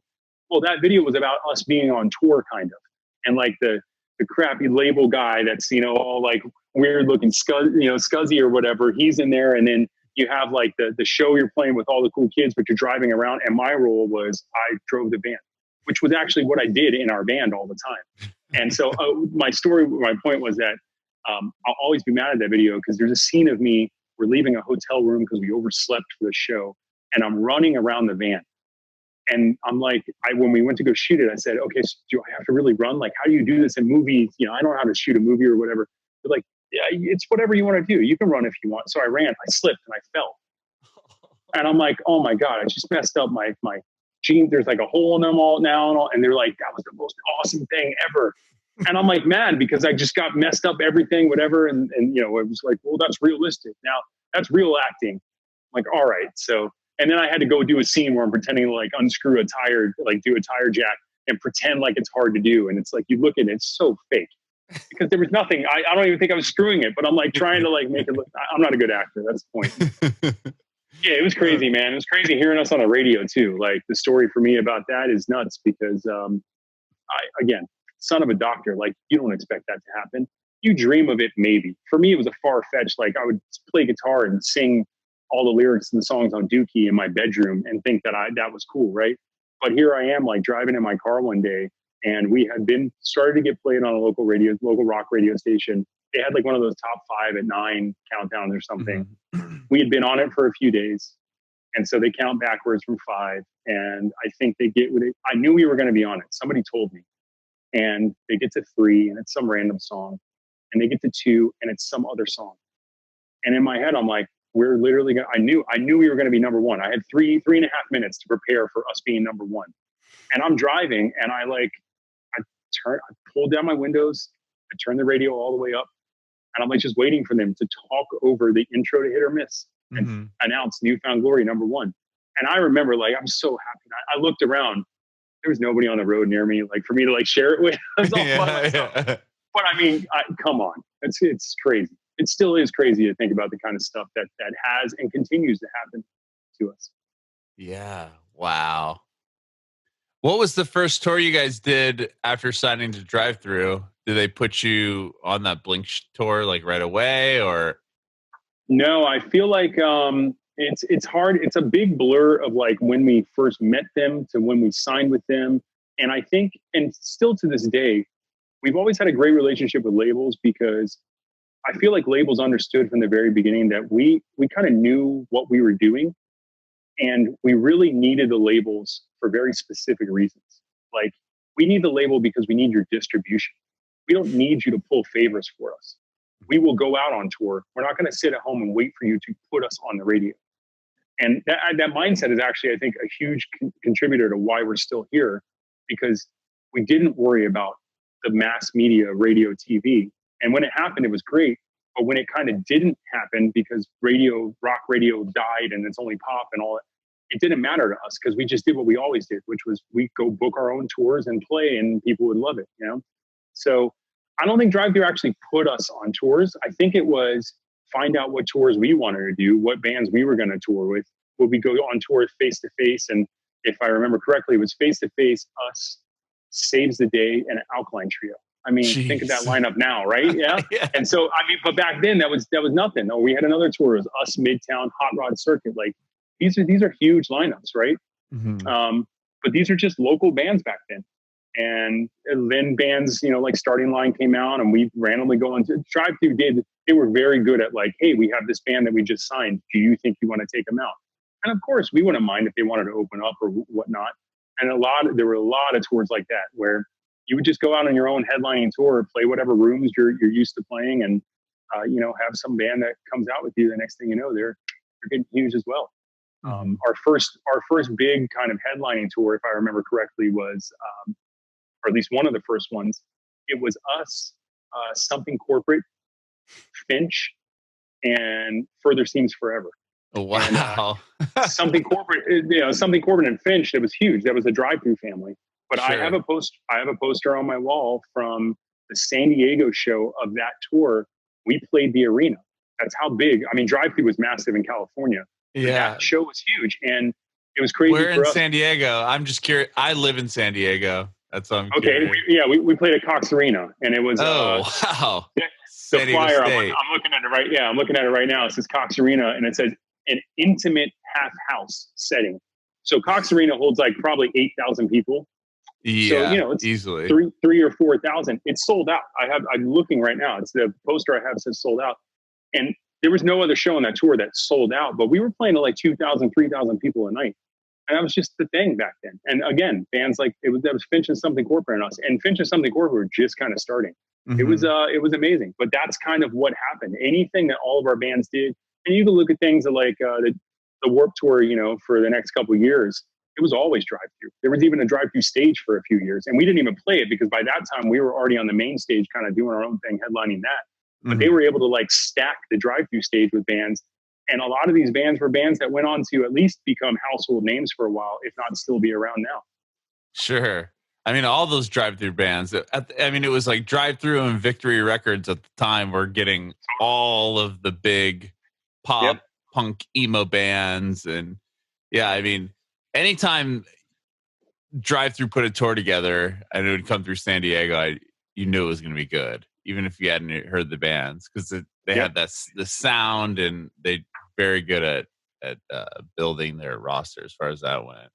Well, that video was about us being on tour, kind of. And like the crappy label guy that's, all like weird looking scuzzy or whatever, he's in there. And then you have like the show you're playing with all the cool kids, but you're driving around. And my role was I drove the band, which was actually what I did in our band all the time. And so my point was that I'll always be mad at that video because there's a scene of me, we're leaving a hotel room because we overslept for the show, and I'm running around the van. And I'm like, when we went to go shoot it, I said, okay, so do I have to really run? Like, how do you do this in movies? I don't know how to shoot a movie or whatever. They're like, yeah, it's whatever you want to do. You can run if you want. So I ran, I slipped, and I fell. And I'm like, oh my God, I just messed up my jeans. There's like a hole in them all now. And they're like, that was the most awesome thing ever. And I'm like mad because I just got messed up everything, whatever. And it was like, well, that's realistic. Now that's real acting. I'm like, all right. So, and then I had to go do a scene where I'm pretending to like unscrew a tire, like do a tire jack and pretend like it's hard to do. And it's like, you look at it, it's so fake because there was nothing. I don't even think I was screwing it, but I'm like trying to like make it look, I'm not a good actor. That's the point. Yeah, it was crazy, man. It was crazy hearing us on the radio too. Like the story for me about that is nuts because again, son of a doctor, like you don't expect that to happen. You dream of it, maybe. For me, it was a far-fetched, like I would play guitar and sing all the lyrics to the songs on Dookie in my bedroom and think that that was cool, right? But here I am, like driving in my car one day, and we had started to get played on a local rock radio station. They had like one of those top 5 at 9 countdowns or something. Mm-hmm. We had been on it for a few days, and so they count backwards from 5, and I think they get with it. I knew we were going to be on it. Somebody told me, and they get to 3, and it's some random song, and they get to 2, and it's some other song. And in my head, I'm like, we're literally I knew we were going to be number 1. I had 3.5 minutes to prepare for us being number 1. And I'm driving, and I pulled down my windows, I turned the radio all the way up, and I'm like just waiting for them to talk over the intro to Hit or Miss and announce Newfound Glory number 1. And I remember, like, I'm so happy. I looked around. There was nobody on the road near me, like for me to like share it with. I was all by myself. But I mean, come on, it's crazy. It still is crazy to think about the kind of stuff that has and continues to happen to us. Yeah. Wow. What was the first tour you guys did after signing to Drive Thru? Did they put you on that Blink tour like right away, or? No, I feel like it's hard. It's a big blur of like when we first met them to when we signed with them. And I think, and still to this day, we've always had a great relationship with labels because I feel like labels understood from the very beginning that we kind of knew what we were doing, and we really needed the labels for very specific reasons. Like, we need the label because we need your distribution. We don't need you to pull favors for us. We will go out on tour. We're not going to sit at home and wait for you to put us on the radio. And that mindset is actually, I think, a huge contributor to why we're still here, because we didn't worry about the mass media, radio, TV. And when it happened, it was great. But when it kind of didn't happen because rock radio died and it's only pop and all that, it didn't matter to us because we just did what we always did, which was we go book our own tours and play, and people would love it, you know? So I don't think Drive Thru actually put us on tours. I think it was find out what tours we wanted to do, what bands we were going to tour with. Would we go on tour face to face? And if I remember correctly, it was face to face, us, Saves the Day, and an Alkaline Trio. I mean, Jeez. Think of that lineup now, right? Yeah. Yeah. And so, I mean, but back then that was nothing. Oh, we had another tour. It was us, Midtown, Hot Rod Circuit. Like these are huge lineups, right? Mm-hmm. But these are just local bands back then. And then bands, you know, like Starting Line came out, and we randomly go on to Drive Thru. They were very good at like, hey, we have this band that we just signed. Do you think you want to take them out? And of course, we wouldn't mind if they wanted to open up or whatnot. And there were a lot of tours like that where you would just go out on your own headlining tour, play whatever rooms you're used to playing, and you know, have some band that comes out with you. The next thing you know, they're getting huge as well. Our first big kind of headlining tour, if I remember correctly, was or at least one of the first ones. It was us, Something Corporate, Finch, and Further Seems Forever. Oh, wow. And, Something Corporate, you know, Something Corporate and Finch. That was huge. That was the Drive Thru family. But sure. I have a poster on my wall from the San Diego show of that tour. We played the arena. That's how big. I mean, Drive Thru was massive in California. Yeah, that show was huge, and it was crazy. We're in San Diego. I'm just curious. I live in San Diego. That's what I'm curious. We played at Cox Arena, and it was wow. The flyer. I'm looking at it right. Yeah, I'm looking at it right now. It says Cox Arena, and it says an intimate half house setting. So Cox Arena holds like probably 8,000 people. Yeah, so, you know, it's easily 3 or 4,000. It's sold out. I'm looking right now. It's the poster I have says sold out, and there was no other show on that tour that sold out. But we were playing to like 2,000, 3,000 people a night, and that was just the thing back then. And again, bands like that was Finch and Something Corporate and us, and Finch and Something Corporate were just kind of starting. Mm-hmm. It was amazing. But that's kind of what happened. Anything that all of our bands did, and you can look at things like the Warped Tour, you know, for the next couple of years. It was always Drive Thru. There was even a Drive Thru stage for a few years, and we didn't even play it because by that time we were already on the main stage, kind of doing our own thing, headlining that. But they were able to like stack the Drive Thru stage with bands, and a lot of these bands were bands that went on to at least become household names for a while, if not still be around now. Sure. I mean, all those Drive Thru bands. I mean, it was like Drive Thru and Victory Records at the time were getting all of the big pop, punk, emo bands, and yeah, I mean. Anytime Drive Thru put a tour together and it would come through San Diego, you knew it was going to be good, even if you hadn't heard the bands, because they had the sound, and they're very good at building their roster as far as that went.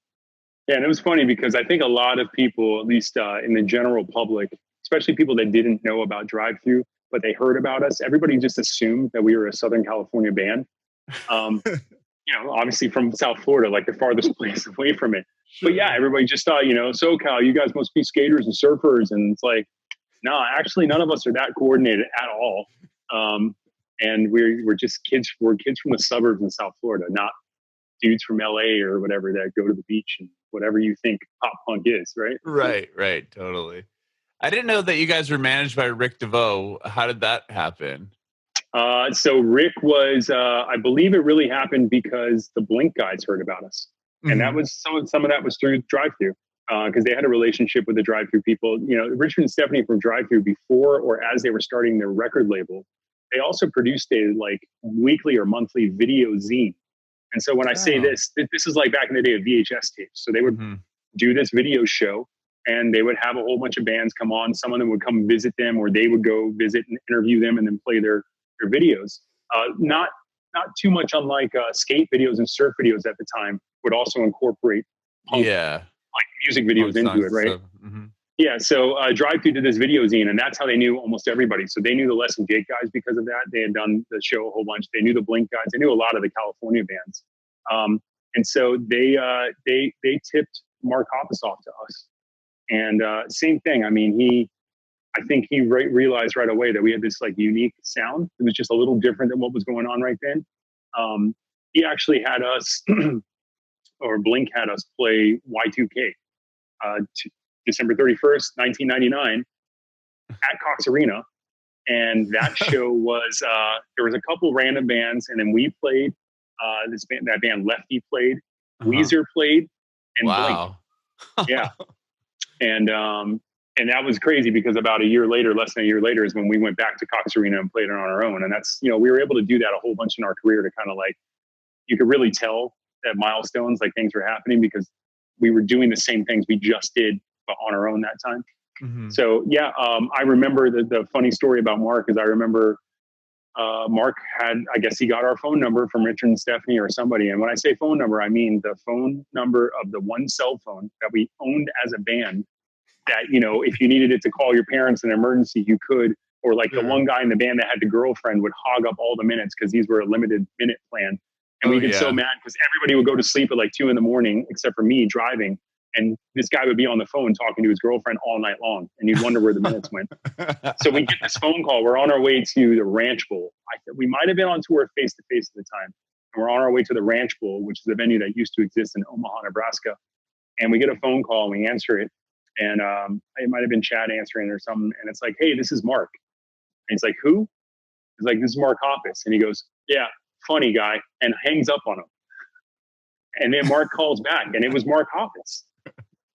Yeah, and it was funny because I think a lot of people, at least in the general public, especially people that didn't know about Drive Thru, but they heard about us, everybody just assumed that we were a Southern California band. You know, obviously from South Florida, like the farthest place away from it. But yeah, everybody just thought, you know, SoCal, you guys must be skaters and surfers. And it's like, no, actually none of us are that coordinated at all. And we're just kids. We're kids from the suburbs in South Florida, not dudes from LA or whatever that go to the beach and whatever you think pop punk is, right? Right. Totally. I didn't know that you guys were managed by Rick DeVoe. How did that happen? So Rick was, I believe it really happened because the Blink guys heard about us. And that was some of that was through Drive Thru, because they had a relationship with the Drive Thru people. You know, Richard and Stephanie from Drive Thru, before or as they were starting their record label, they also produced a like weekly or monthly video zine. And so when I say this is like back in the day of VHS tapes. So they would do this video show, and they would have a whole bunch of bands come on. Some of them would come visit them, or they would go visit and interview them and then play their videos. Not too much unlike skate videos and surf videos at the time would also incorporate punk, like music videos into it, right? Yeah, so Drive Thru did this video zine, and that's how they knew almost everybody. So they knew the Les and Jake guys because of that. They had done the show a whole bunch. They knew the Blink guys. They knew a lot of the California bands, and so they tipped Mark Hoppus off to us. And same thing. I mean, I think he realized right away that we had this like unique sound. It was just a little different than what was going on right then. He actually had us, or Blink had us play Y2K. December 31st, 1999 at Cox Arena. And that show was, there was a couple random bands, and then we played, that band Lefty played, Weezer played, and wow. Blink. Yeah. And that was crazy because about a year later, less than a year later, is when we went back to Cox Arena and played it on our own. And that's, we were able to do that a whole bunch in our career to kind of like, you could really tell that milestones, like things were happening because we were doing the same things we just did on our own that time. So yeah, I remember the funny story about Mark is I remember Mark had, I guess he got our phone number from Richard and Stephanie or somebody. And when I say phone number, I mean the phone number of the one cell phone that we owned as a band that, if you needed it to call your parents in an emergency, you could, or like the one guy in the band that had the girlfriend would hog up all the minutes because these were a limited minute plan. And we'd get so mad because everybody would go to sleep at like 2 a.m, except for me driving. And this guy would be on the phone talking to his girlfriend all night long. And you'd wonder where the minutes went. So we get this phone call. We're on our way to the Ranch Bowl. We might have been on tour Face to Face at the time. And we're on our way to the Ranch Bowl, which is a venue that used to exist in Omaha, Nebraska. And we get a phone call and we answer it. And it might have been Chad answering or something. And it's like, hey, this is Mark. And he's like, who? He's like, this is Mark Hoppus. And he goes, yeah, funny guy. And hangs up on him. And then Mark calls back, and it was Mark Hoppus.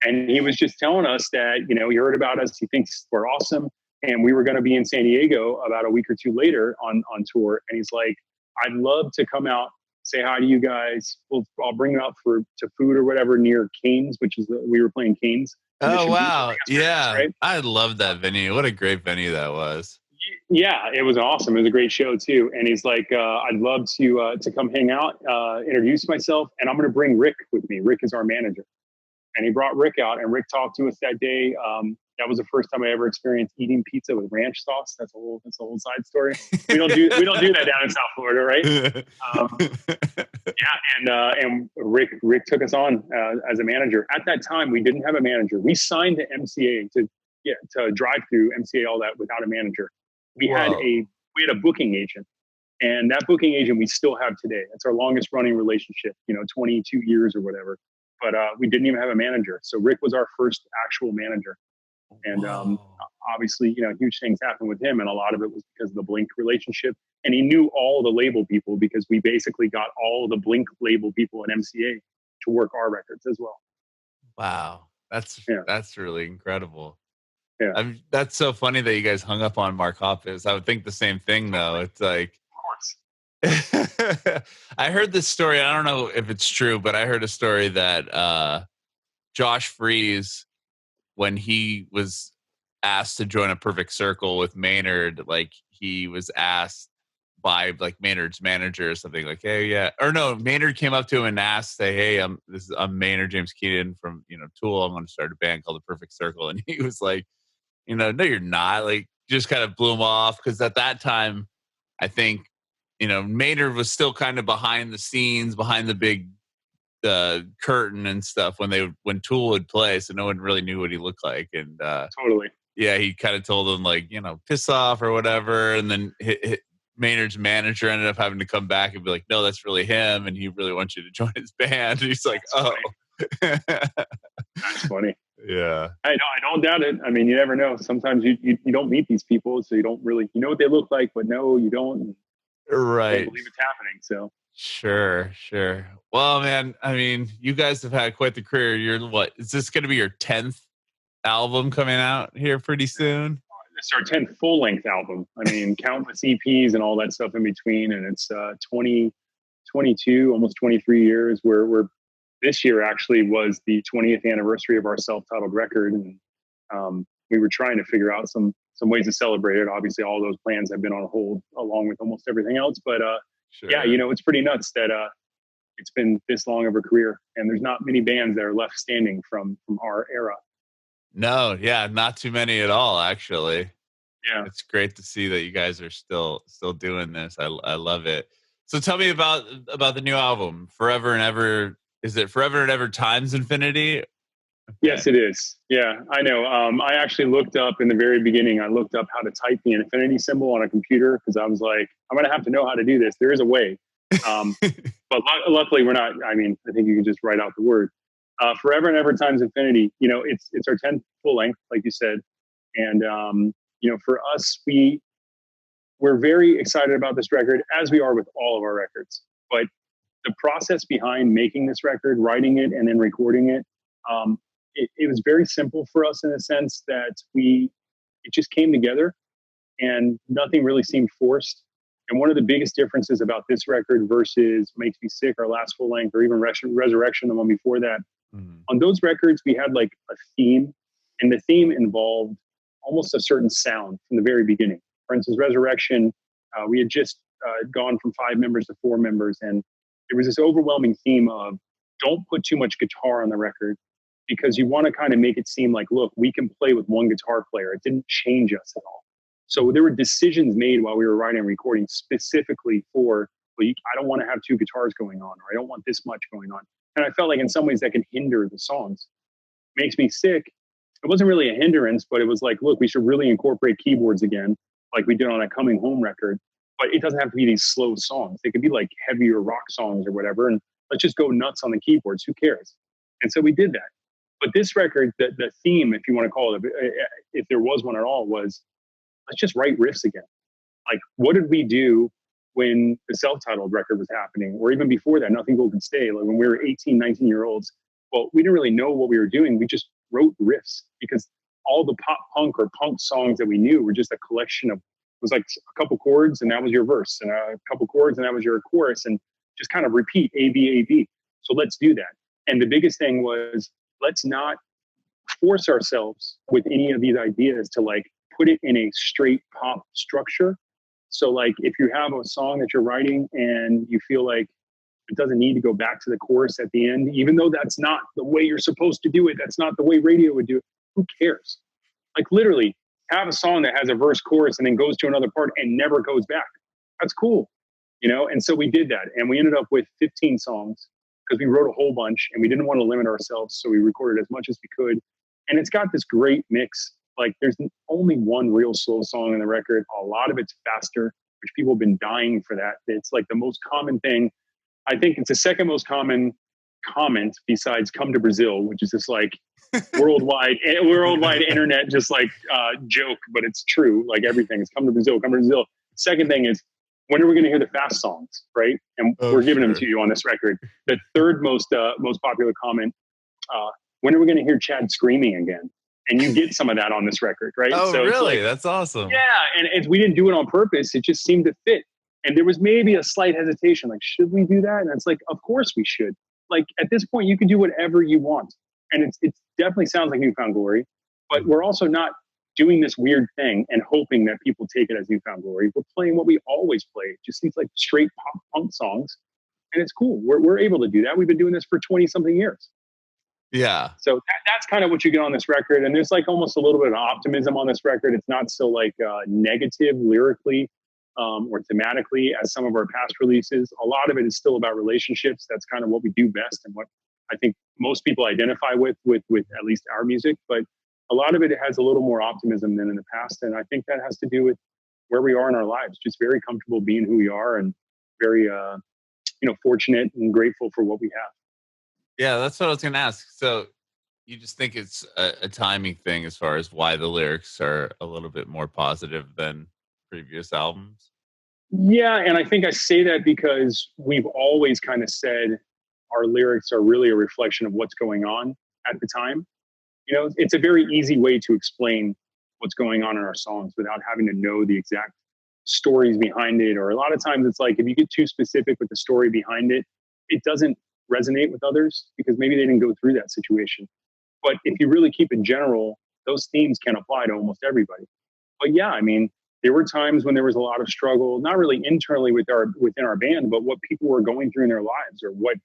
And he was just telling us that, he heard about us. He thinks we're awesome. And we were going to be in San Diego about a week or two later on tour. And he's like, I'd love to come out, say hi to you guys. I'll bring you out to food or whatever near Canes, which is we were playing Canes. Oh, wow. Yeah. Right? I love that venue. What a great venue that was. Yeah, it was awesome. It was a great show too. And he's like, I'd love to come hang out, introduce myself. And I'm going to bring Rick with me. Rick is our manager. And he brought Rick out, and Rick talked to us that day. That was the first time I ever experienced eating pizza with ranch sauce. That's a whole side story. We don't do that down in South Florida, right? And Rick took us on as a manager. At that time, we didn't have a manager. We signed to MCA to Drive Thru MCA, all that without a manager. We had a booking agent, and that booking agent we still have today. It's our longest running relationship, 22 years or whatever. But we didn't even have a manager. So Rick was our first actual manager. And obviously, huge things happened with him. And a lot of it was because of the Blink relationship. And he knew all the label people because we basically got all the Blink label people at MCA to work our records as well. Wow. That's really incredible. Yeah. That's so funny that you guys hung up on Mark Hoppus. I would think the same thing, though. It's like, of course. I heard this story. I don't know if it's true, but I heard a story that Josh Freese, when he was asked to join a Perfect Circle with Maynard, like he was asked by like Maynard's manager or something like, hey, yeah. Or no, Maynard came up to him and asked, say, hey, I'm Maynard James Keenan from, Tool. I'm going to start a band called the Perfect Circle. And he was like, no, you're not. Like, just kind of blew him off. Because at that time, I think, Maynard was still kind of behind the scenes, behind the big curtain and stuff when Tool would play. So no one really knew what he looked like. And totally. Yeah, he kind of told him like, piss off or whatever. And then Maynard's manager ended up having to come back and be like, no, that's really him. And he really wants you to join his band. And he's like, that's That's funny. Yeah. I don't doubt it. I mean, you never know. Sometimes you don't meet these people, so you don't really, what they look like, but no, you don't. Right. You don't believe it's happening. So. Sure. Well, man, I mean, you guys have had quite the career. Is this going to be your 10th album coming out here pretty soon? It's our 10th full-length album. I mean, countless EPs and all that stuff in between. And it's 22, almost 23 years. We're this year actually was the 20th anniversary of our self-titled record. And we were trying to figure out some ways to celebrate it. Obviously, all those plans have been on hold along with almost everything else. But sure. Yeah, it's pretty nuts that it's been this long of a career. And there's not many bands that are left standing from our era. No, yeah, not too many at all, actually. Yeah. It's great to see that you guys are still doing this. I love it. So tell me about the new album, Forever and Ever. Is it Forever and Ever times Infinity? Okay. Yes, it is. Yeah, I know. I actually looked up in the very beginning. I looked up how to type the infinity symbol on a computer because I was like, I'm going to have to know how to do this. There is a way, um, but luckily we're not. I mean, I think you can just write out the word. Forever and Ever times Infinity. You know, it's our 10th full length, like you said, and you know, for us, we're very excited about this record, as we are with all of our records. But the process behind making this record, writing it, and then recording it, it was very simple for us in the sense that it just came together and nothing really seemed forced. And one of the biggest differences about this record versus Makes Me Sick, our last full length, or even Resurrection, the one before that, on those records, we had like a theme, and the theme involved almost a certain sound from the very beginning. For instance, Resurrection, we had just gone from 5 members to 4 members, and there was this overwhelming theme of don't put too much guitar on the record because you want to kind of make it seem like, look, we can play with one guitar player. It didn't change us at all. So there were decisions made while we were writing and recording specifically for, well, I don't want to have 2 guitars going on, or I don't want this much going on. And I felt like in some ways that can hinder the songs. Makes Me Sick, it wasn't really a hindrance, but it was like, look, we should really incorporate keyboards again, like we did on a Coming Home record. But it doesn't have to be these slow songs. They could be like heavier rock songs or whatever. And let's just go nuts on the keyboards. Who cares? And so we did that. But this record, the theme, if you want to call it, if there was one at all, was let's just write riffs again. Like, what did we do when the self-titled record was happening? Or even before that, Nothing Gold Can Stay, like when we were 18, 19-year-olds. Well, we didn't really know what we were doing. We just wrote riffs because all the pop punk or punk songs that we knew were just a collection of, it was like a couple chords and that was your verse, and a couple chords and that was your chorus, and just kind of repeat A, B, A, B. So let's do that. And the biggest thing was, let's not force ourselves with any of these ideas to like put it in a straight pop structure. So like if you have a song that you're writing and you feel like it doesn't need to go back to the chorus at the end, even though that's not the way you're supposed to do it, that's not the way radio would do it, who cares? Like literally have a song that has a verse, chorus, and then goes to another part and never goes back. That's cool, you know? And so we did that, and we ended up with 15 songs because we wrote a whole bunch and we didn't want to limit ourselves. So we recorded as much as we could. And it's got this great mix. Like there's only one real slow song in the record. A lot of it's faster, which people have been dying for that. It's like the most common thing. I think it's the second most common comment besides "Come to Brazil," which is this like worldwide internet just like joke, but it's true. Like everything is "Come to Brazil, come to Brazil." Second thing is, when are we going to hear the fast songs, right? And we're giving them to you on this record. The third most popular comment, when are we going to hear Chad screaming again? And you get some of that on this record, right? Oh, so really? Like, that's awesome. Yeah, and we didn't do it on purpose. It just seemed to fit. And there was maybe a slight hesitation, like, should we do that? And it's like, of course we should. Like, at this point, you can do whatever you want. And it definitely sounds like New Found Glory, but we're also not doing this weird thing and hoping that people take it as New Found Glory. We're playing what we always play. It just seems like straight pop punk songs. And it's cool. We're able to do that. We've been doing this for 20 something years. Yeah. So that's kind of what you get on this record. And there's like almost a little bit of optimism on this record. It's not so like negative lyrically or thematically as some of our past releases. A lot of it is still about relationships. That's kind of what we do best and what I think most people identify with at least our music. But a lot of it has a little more optimism than in the past. And I think that has to do with where we are in our lives, just very comfortable being who we are and very, fortunate and grateful for what we have. Yeah, that's what I was going to ask. So you just think it's a timing thing as far as why the lyrics are a little bit more positive than previous albums? Yeah, and I think I say that because we've always kind of said our lyrics are really a reflection of what's going on at the time. You know, it's a very easy way to explain what's going on in our songs without having to know the exact stories behind it. Or a lot of times it's like if you get too specific with the story behind it, it doesn't resonate with others because maybe they didn't go through that situation. But if you really keep it general, those themes can apply to almost everybody. But yeah, I mean, there were times when there was a lot of struggle, not really internally within our band, but what people were going through in their lives or what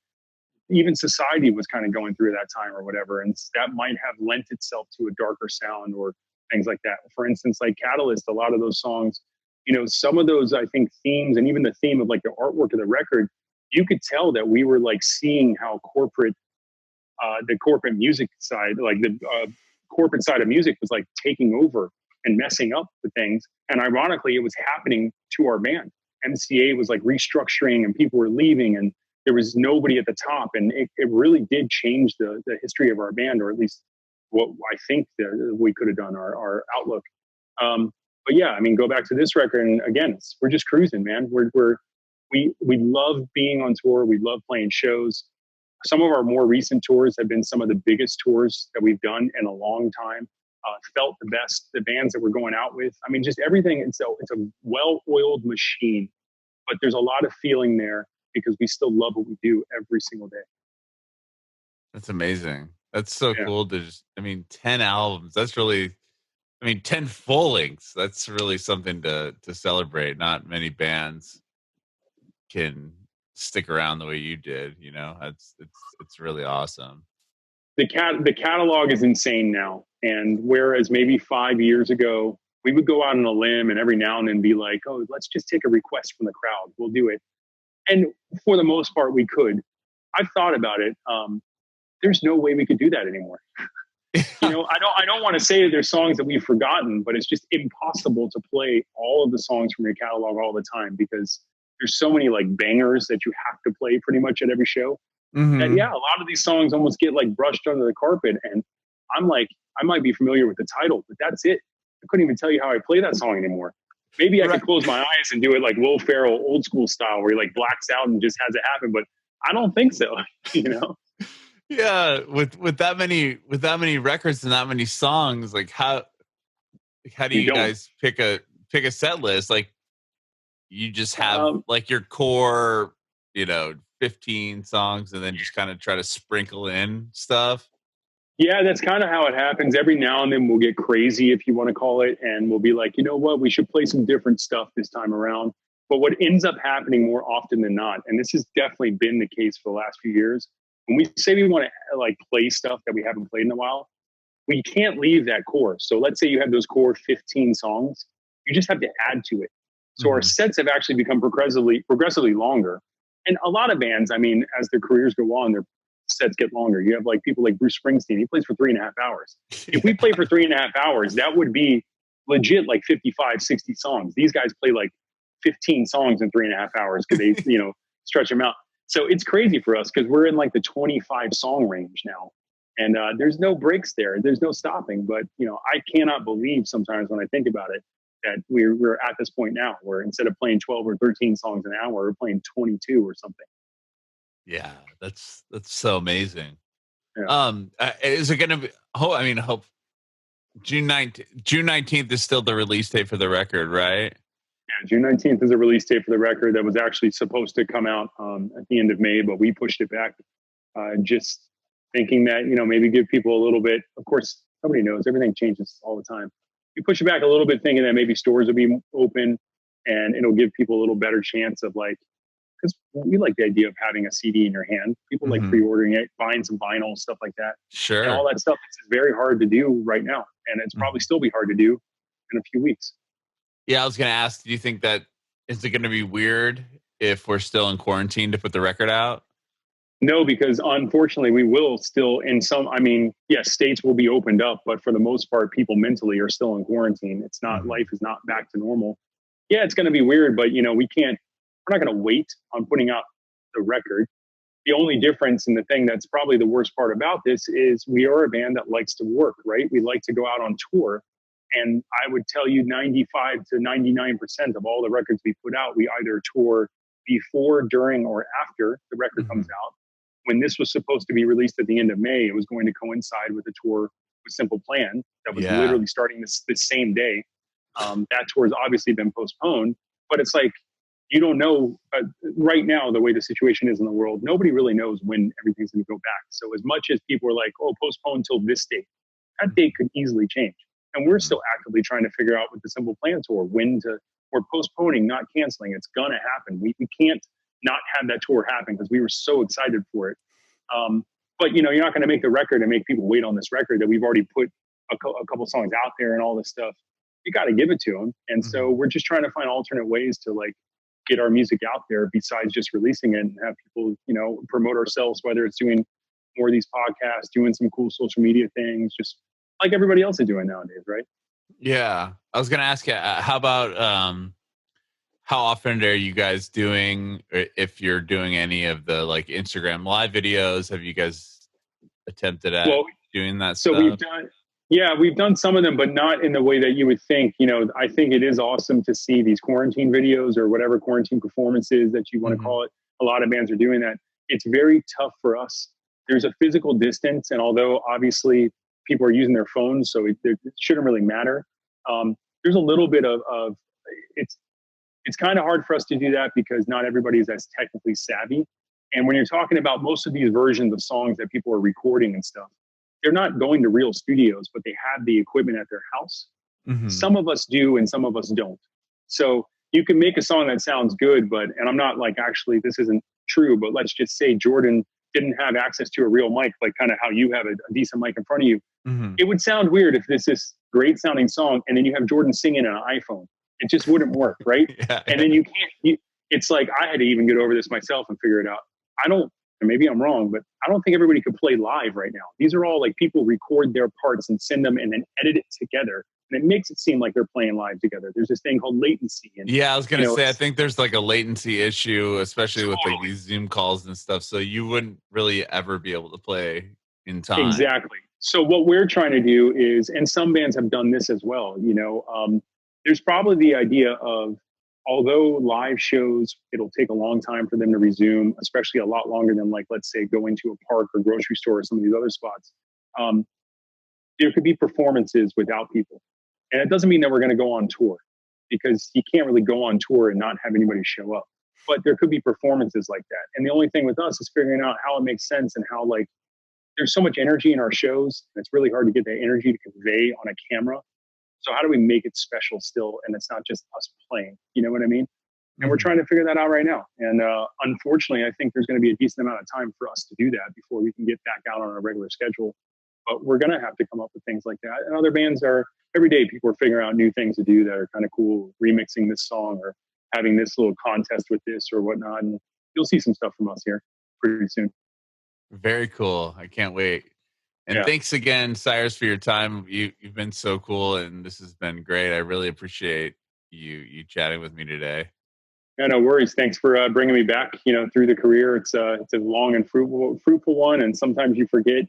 even society was kind of going through that time or whatever. And that might have lent itself to a darker sound or things like that. For instance, like Catalyst, a lot of those songs, some of those, I think, themes, and even the theme of like the artwork of the record, you could tell that we were like seeing how the corporate music side, like the corporate side of music was like taking over and messing up the things. And ironically, it was happening to our band. MCA was like restructuring and people were leaving and there was nobody at the top. And it really did change the history of our band, or at least what I think that we could have done, our outlook. But yeah, I mean, go back to this record. And again, we're just cruising, man. We love being on tour. We love playing shows. Some of our more recent tours have been some of the biggest tours that we've done in a long time. Felt the best, the bands that we're going out with. I mean, just everything. It's a well-oiled machine, but there's a lot of feeling there because we still love what we do every single day. That's amazing. That's so cool to 10 albums. That's really, 10 full lengths. That's really something to celebrate. Not many bands can stick around the way you did. It's really awesome. The catalog is insane now. And whereas maybe 5 years ago, we would go out on a limb and every now and then be like, oh, let's just take a request from the crowd. We'll do it. And for the most part, we could. I've thought about it. There's no way we could do that anymore. I don't want to say that there's songs that we've forgotten, but it's just impossible to play all of the songs from your catalog all the time because there's so many like bangers that you have to play pretty much at every show. Mm-hmm. And a lot of these songs almost get like brushed under the carpet. And I'm like, I might be familiar with the title, but that's it. I couldn't even tell you how I play that song anymore. Maybe I could close my eyes and do it like Will Ferrell old school style where he like blacks out and just has it happen. But I don't think so, Yeah, with that many records and that many songs, like how do you guys pick a set list? Like you just have like your core, 15 songs and then just kind of try to sprinkle in stuff. Yeah, that's kind of how it happens. Every now and then we'll get crazy, if you want to call it, and we'll be like, you know what, we should play some different stuff this time around. But what ends up happening more often than not, and this has definitely been the case for the last few years, when we say we want to like play stuff that we haven't played in a while, we can't leave that core. So let's say you have those core 15 songs, you just have to add to it. So our sets have actually become progressively longer. And a lot of bands, I mean, as their careers go on, their sets get longer. You have like people like Bruce Springsteen, he plays for 3.5 hours. If we play for 3.5 hours, that would be legit like 55, 60 songs. These guys play like 15 songs in 3.5 hours because they, stretch them out. So it's crazy for us because we're in like the 25 song range now. And there's no breaks there. There's no stopping. But, I cannot believe sometimes when I think about it that we're at this point now where instead of playing 12 or 13 songs an hour, we're playing 22 or something. Yeah, that's so amazing. Yeah. Is it going to be, hope June 19th is still the release date for the record, right? Yeah, June 19th is a release date for the record that was actually supposed to come out at the end of May, but we pushed it back just thinking that, maybe give people a little bit. Of course, nobody knows. Everything changes all the time. We push it back a little bit thinking that maybe stores will be open and it'll give people a little better chance of like, because we like the idea of having a CD in your hand. People like pre-ordering it, buying some vinyl, stuff like that. Sure. And all that stuff is very hard to do right now. And it's probably still be hard to do in a few weeks. Yeah, I was going to ask, do you think that, is it going to be weird if we're still in quarantine to put the record out? No, because unfortunately we will still yes, states will be opened up, but for the most part, people mentally are still in quarantine. It's not, life is not back to normal. Yeah, it's going to be weird, but we're not going to wait on putting out the record. The only difference, and the thing that's probably the worst part about this, is we are a band that likes to work, right? We like to go out on tour. And I would tell you 95 to 99% of all the records we put out, we either tour before, during, or after the record comes out. When this was supposed to be released at the end of May, it was going to coincide with a tour with Simple Plan that was literally starting this same day. That tour has obviously been postponed, but it's like, you don't know right now, the way the situation is in the world, nobody really knows when everything's going to go back. So as much as people are like, oh, postpone till this date, that date could easily change. And we're still actively trying to figure out with the Simple Plan tour, we're postponing, not canceling. It's going to happen. We can't not have that tour happen because we were so excited for it. But you're not going to make the record and make people wait on this record that we've already put a couple songs out there and all this stuff. You got to give it to them. And so we're just trying to find alternate ways to like get our music out there besides just releasing it and have people, promote ourselves, whether it's doing more of these podcasts, doing some cool social media things, just like everybody else is doing nowadays, right? Yeah. I was going to ask you, how about how often are you guys doing, if you're doing any of the like Instagram live videos? Have you guys attempted at doing that so stuff? we've done some of them, but not in the way that you would think. I think it is awesome to see these quarantine videos or whatever quarantine performances that you want to call it. A lot of bands are doing that. It's very tough for us. There's a physical distance, and although obviously people are using their phones, so it shouldn't really matter. There's a little bit of it's kind of hard for us to do that because not everybody is as technically savvy. And when you're talking about most of these versions of songs that people are recording and stuff, they're not going to real studios, but they have the equipment at their house. Some of us do and some of us don't. So you can make a song that sounds good, and I'm not like, actually, this isn't true, but let's just say Jordan didn't have access to a real mic, like kind of how you have a decent mic in front of you. It would sound weird if this great sounding song and then you have Jordan singing on an iPhone. It just wouldn't work, right? And then you can't, it's like I had to even get over this myself and figure it out. And maybe I'm wrong, but I don't think everybody could play live right now. These are all like people record their parts and send them and then edit it together. And it makes it seem like they're playing live together. There's this thing called latency. And, I was going to say, I think there's like a latency issue, especially with like these Zoom calls and stuff. So you wouldn't really ever be able to play in time. Exactly. So what we're trying to do is, and some bands have done this as well, there's probably the idea of, although live shows, it'll take a long time for them to resume, especially a lot longer than like, let's say, going to a park or grocery store or some of these other spots. There could be performances without people. And it doesn't mean that we're going to go on tour, because you can't really go on tour and not have anybody show up. But there could be performances like that. And the only thing with us is figuring out how it makes sense and how, like, there's so much energy in our shows, and it's really hard to get that energy to convey on a camera. So how do we make it special still? And it's not just us playing, you know what I mean? And we're trying to figure that out right now. And unfortunately, I think there's going to be a decent amount of time for us to do that before we can get back out on a regular schedule. But we're going to have to come up with things like that. And other bands every day people are figuring out new things to do that are kind of cool, remixing this song or having this little contest with this or whatnot. And you'll see some stuff from us here pretty soon. Very cool. I can't wait. And thanks again, Cyrus, for your time. You've been so cool, and this has been great. I really appreciate you chatting with me today. Yeah, no worries. Thanks for bringing me back. Through the career, it's a long and fruitful one. And sometimes you forget,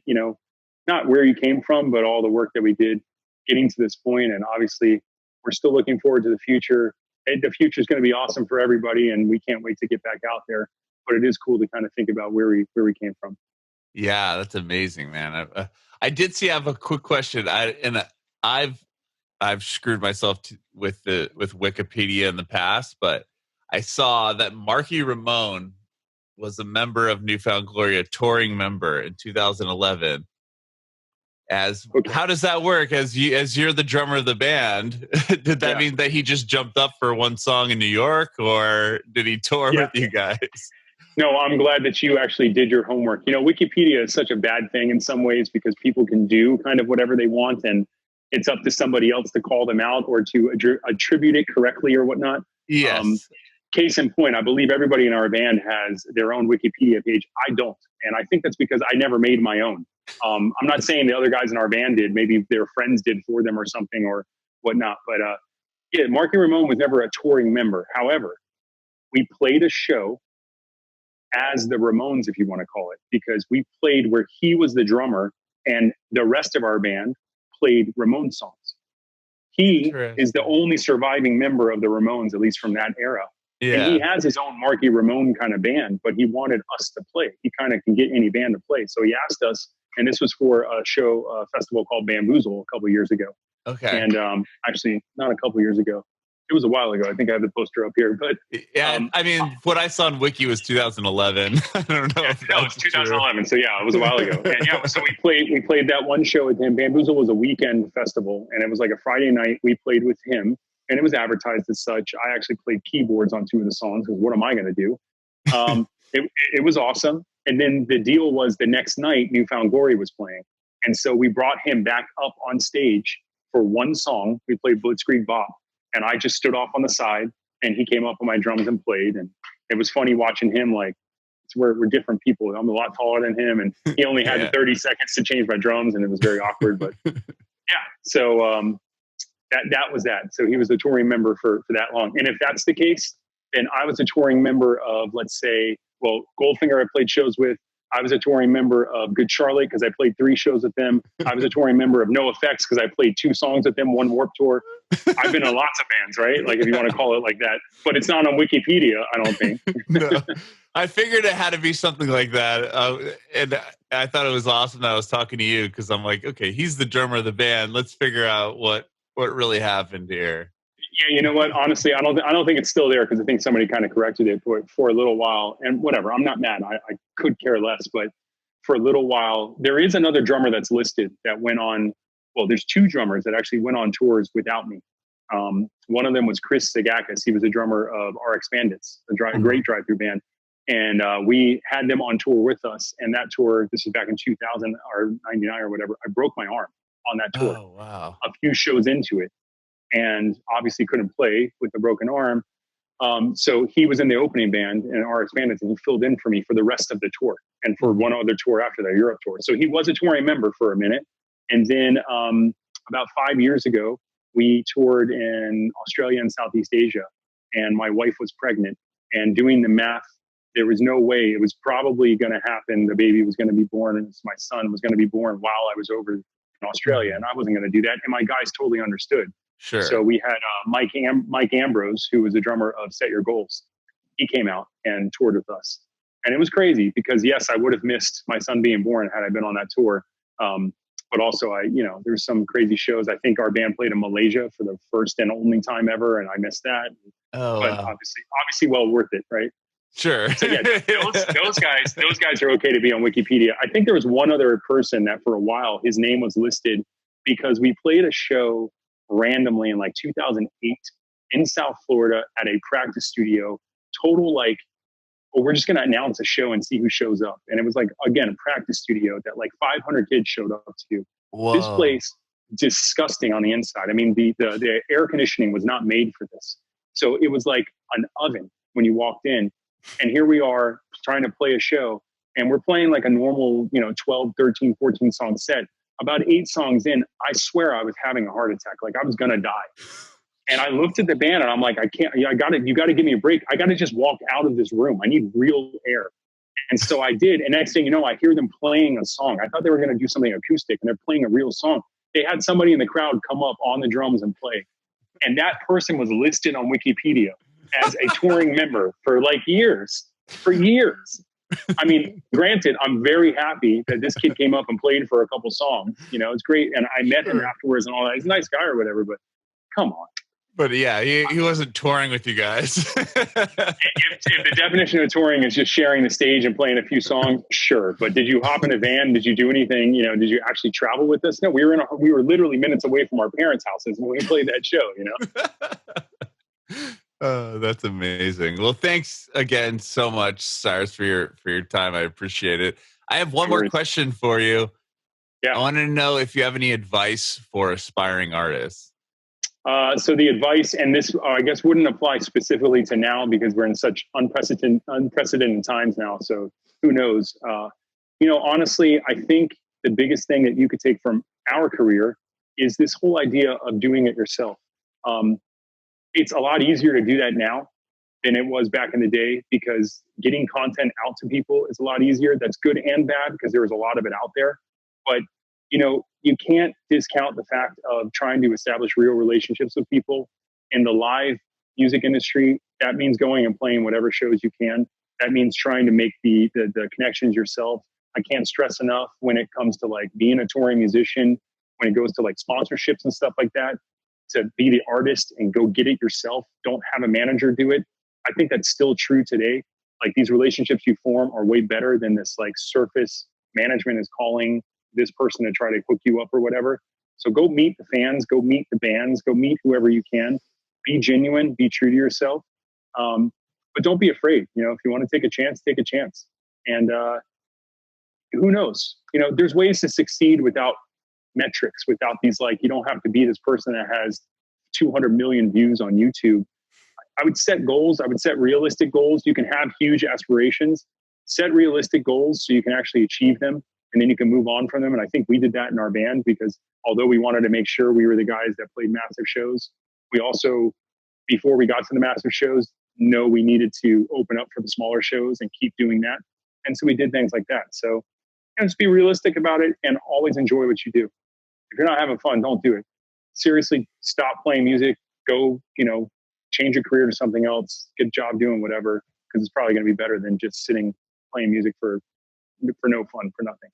not where you came from, but all the work that we did getting to this point. And obviously, we're still looking forward to the future. And the future is going to be awesome for everybody, and we can't wait to get back out there. But it is cool to kind of think about where we came from. Yeah, that's amazing, man. I did see. I have a quick question. I've screwed myself with Wikipedia in the past, but I saw that Marky Ramone was a member of Newfound Glory, a touring member in 2011. How does that work? As you're the drummer of the band, did that mean that he just jumped up for one song in New York, or did he tour with you guys? No, I'm glad that you actually did your homework. Wikipedia is such a bad thing in some ways because people can do kind of whatever they want, and it's up to somebody else to call them out or to attribute it correctly or whatnot. Yes. Case in point, I believe everybody in our band has their own Wikipedia page. I don't. And I think that's because I never made my own. I'm not saying the other guys in our band did. Maybe their friends did for them or something or whatnot. But Marky Ramone was never a touring member. However, we played a show as the Ramones, if you want to call it, because we played where he was the drummer and the rest of our band played Ramones songs. He is the only surviving member of the Ramones, at least from that era. Yeah. And he has his own Marky Ramone kind of band, but he wanted us to play. He kind of can get any band to play. So he asked us, and this was for a festival called Bamboozle a couple of years ago. Okay. And actually, not a couple of years ago. It was a while ago. I think I have the poster up here. But I mean, what I saw on Wiki was 2011. I don't know. If that was 2011. So yeah, it was a while ago. And so we played that one show with him. Bamboozle was a weekend festival, and it was like a Friday night. We played with him, and it was advertised as such. I actually played keyboards on 2 of the songs because what am I going to do? It was awesome. And then the deal was the next night, Newfound Glory was playing. And so we brought him back up on stage for one song. We played Blitzkrieg Bop. And I just stood off on the side and he came up on my drums and played. And it was funny watching him, like, we're different people. I'm a lot taller than him. And he only had 30 seconds to change my drums. And it was very awkward, but yeah. So that was that. So he was a touring member for that long. And if that's the case, then I was a touring member of, let's say, well, Goldfinger I played shows with. I was a touring member of Good Charlotte because I played 3 shows with them. I was a touring member of No Effects because I played 2 songs with them, 1 Warped Tour. I've been in lots of bands, right? Like, if you want to call it like that. But it's not on Wikipedia, I don't think. No. I figured it had to be something like that. And I thought it was awesome that I was talking to you because I'm like, okay, he's the drummer of the band. Let's figure out what really happened here. Yeah, you know what? Honestly, I don't think it's still there because I think somebody kind of corrected it for a little while. And whatever, I'm not mad. I could care less. But for a little while, there is another drummer that's listed that went on. Well, there's 2 drummers that actually went on tours without me. One of them was Chris Zagakis. He was a drummer of RX Bandits, a great drive-through band. And we had them on tour with us. And that tour, this is back in 2000 or 99 or whatever, I broke my arm on that tour. Oh, wow. A few shows into it. And obviously couldn't play with the broken arm. So he was in the opening band in RX Bandits, and he filled in for me for the rest of the tour and for one other tour after that, Europe tour. So he was a touring member for a minute. And then about 5 years ago, we toured in Australia and Southeast Asia, and my wife was pregnant. And doing the math, there was no way it was probably going to happen. The baby was going to be born, and my son was going to be born while I was over in Australia, and I wasn't going to do that. And my guys totally understood. Sure. So we had Mike Ambrose, who was a drummer of Set Your Goals. He came out and toured with us. And it was crazy because, yes, I would have missed my son being born had I been on that tour. But also, there's some crazy shows. I think our band played in Malaysia for the first and only time ever, and I missed that. Oh, but wow. obviously well worth it, right? Sure. So yeah, those guys are okay to be on Wikipedia. I think there was one other person that for a while his name was listed because we played a show randomly in like 2008 in South Florida at a practice studio. Total like, well, we're just going to announce a show and see who shows up. And it was like, again, a practice studio that like 500 kids showed up to. Whoa. This place, disgusting on the inside. I mean, the air conditioning was not made for this. So it was like an oven when you walked in. And here we are trying to play a show. And we're playing like a normal, 12, 13, 14 song set. About 8 songs in, I swear I was having a heart attack. Like I was going to die. And I looked at the band and I'm like, you got to give me a break. I got to just walk out of this room. I need real air. And so I did. And next thing you know, I hear them playing a song. I thought they were going to do something acoustic and they're playing a real song. They had somebody in the crowd come up on the drums and play. And that person was listed on Wikipedia as a touring member for years. I mean, granted, I'm very happy that this kid came up and played for a couple songs. It's great. And I met him afterwards and all that. He's a nice guy or whatever, but come on. But yeah, he wasn't touring with you guys. if the definition of touring is just sharing the stage and playing a few songs, sure. But did you hop in a van? Did you do anything? Did you actually travel with us? No, we were literally minutes away from our parents' houses when we played that show, Oh, that's amazing. Well, thanks again so much, Cyrus, for your time. I appreciate it. I have one more question for you. Yeah. I want to know if you have any advice for aspiring artists. So the advice, and this I guess wouldn't apply specifically to now because we're in such unprecedented times now. So who knows? Honestly, I think the biggest thing that you could take from our career is this whole idea of doing it yourself. It's a lot easier to do that now than it was back in the day because getting content out to people is a lot easier. That's good and bad because there was a lot of it out there. But, you can't discount the fact of trying to establish real relationships with people in the live music industry. That means going and playing whatever shows you can. That means trying to make the connections yourself. I can't stress enough when it comes to being a touring musician, when it goes to sponsorships and stuff like that, to be the artist and go get it yourself. Don't have a manager do it. I think that's still true today. These relationships you form are way better than this surface management is calling this person to try to hook you up or whatever. So go meet the fans, go meet the bands, go meet whoever you can. Be genuine, be true to yourself. But don't be afraid. If you want to take a chance, take a chance. And who knows? There's ways to succeed without metrics, without these, like, you don't have to be this person that has 200 million views on YouTube. I would set goals. I would set realistic goals. You can have huge aspirations, set realistic goals so you can actually achieve them, and then you can move on from them. And I think we did that in our band, because although we wanted to make sure we were the guys that played massive shows, we also, before we got to the massive shows, know we needed to open up for the smaller shows and keep doing that. And so we did things like that. So just be realistic about it and always enjoy what you do. If you're not having fun, don't do it. Seriously, stop playing music. Go, change your career to something else. Get a job doing whatever, because it's probably going to be better than just sitting playing music for no fun, for nothing.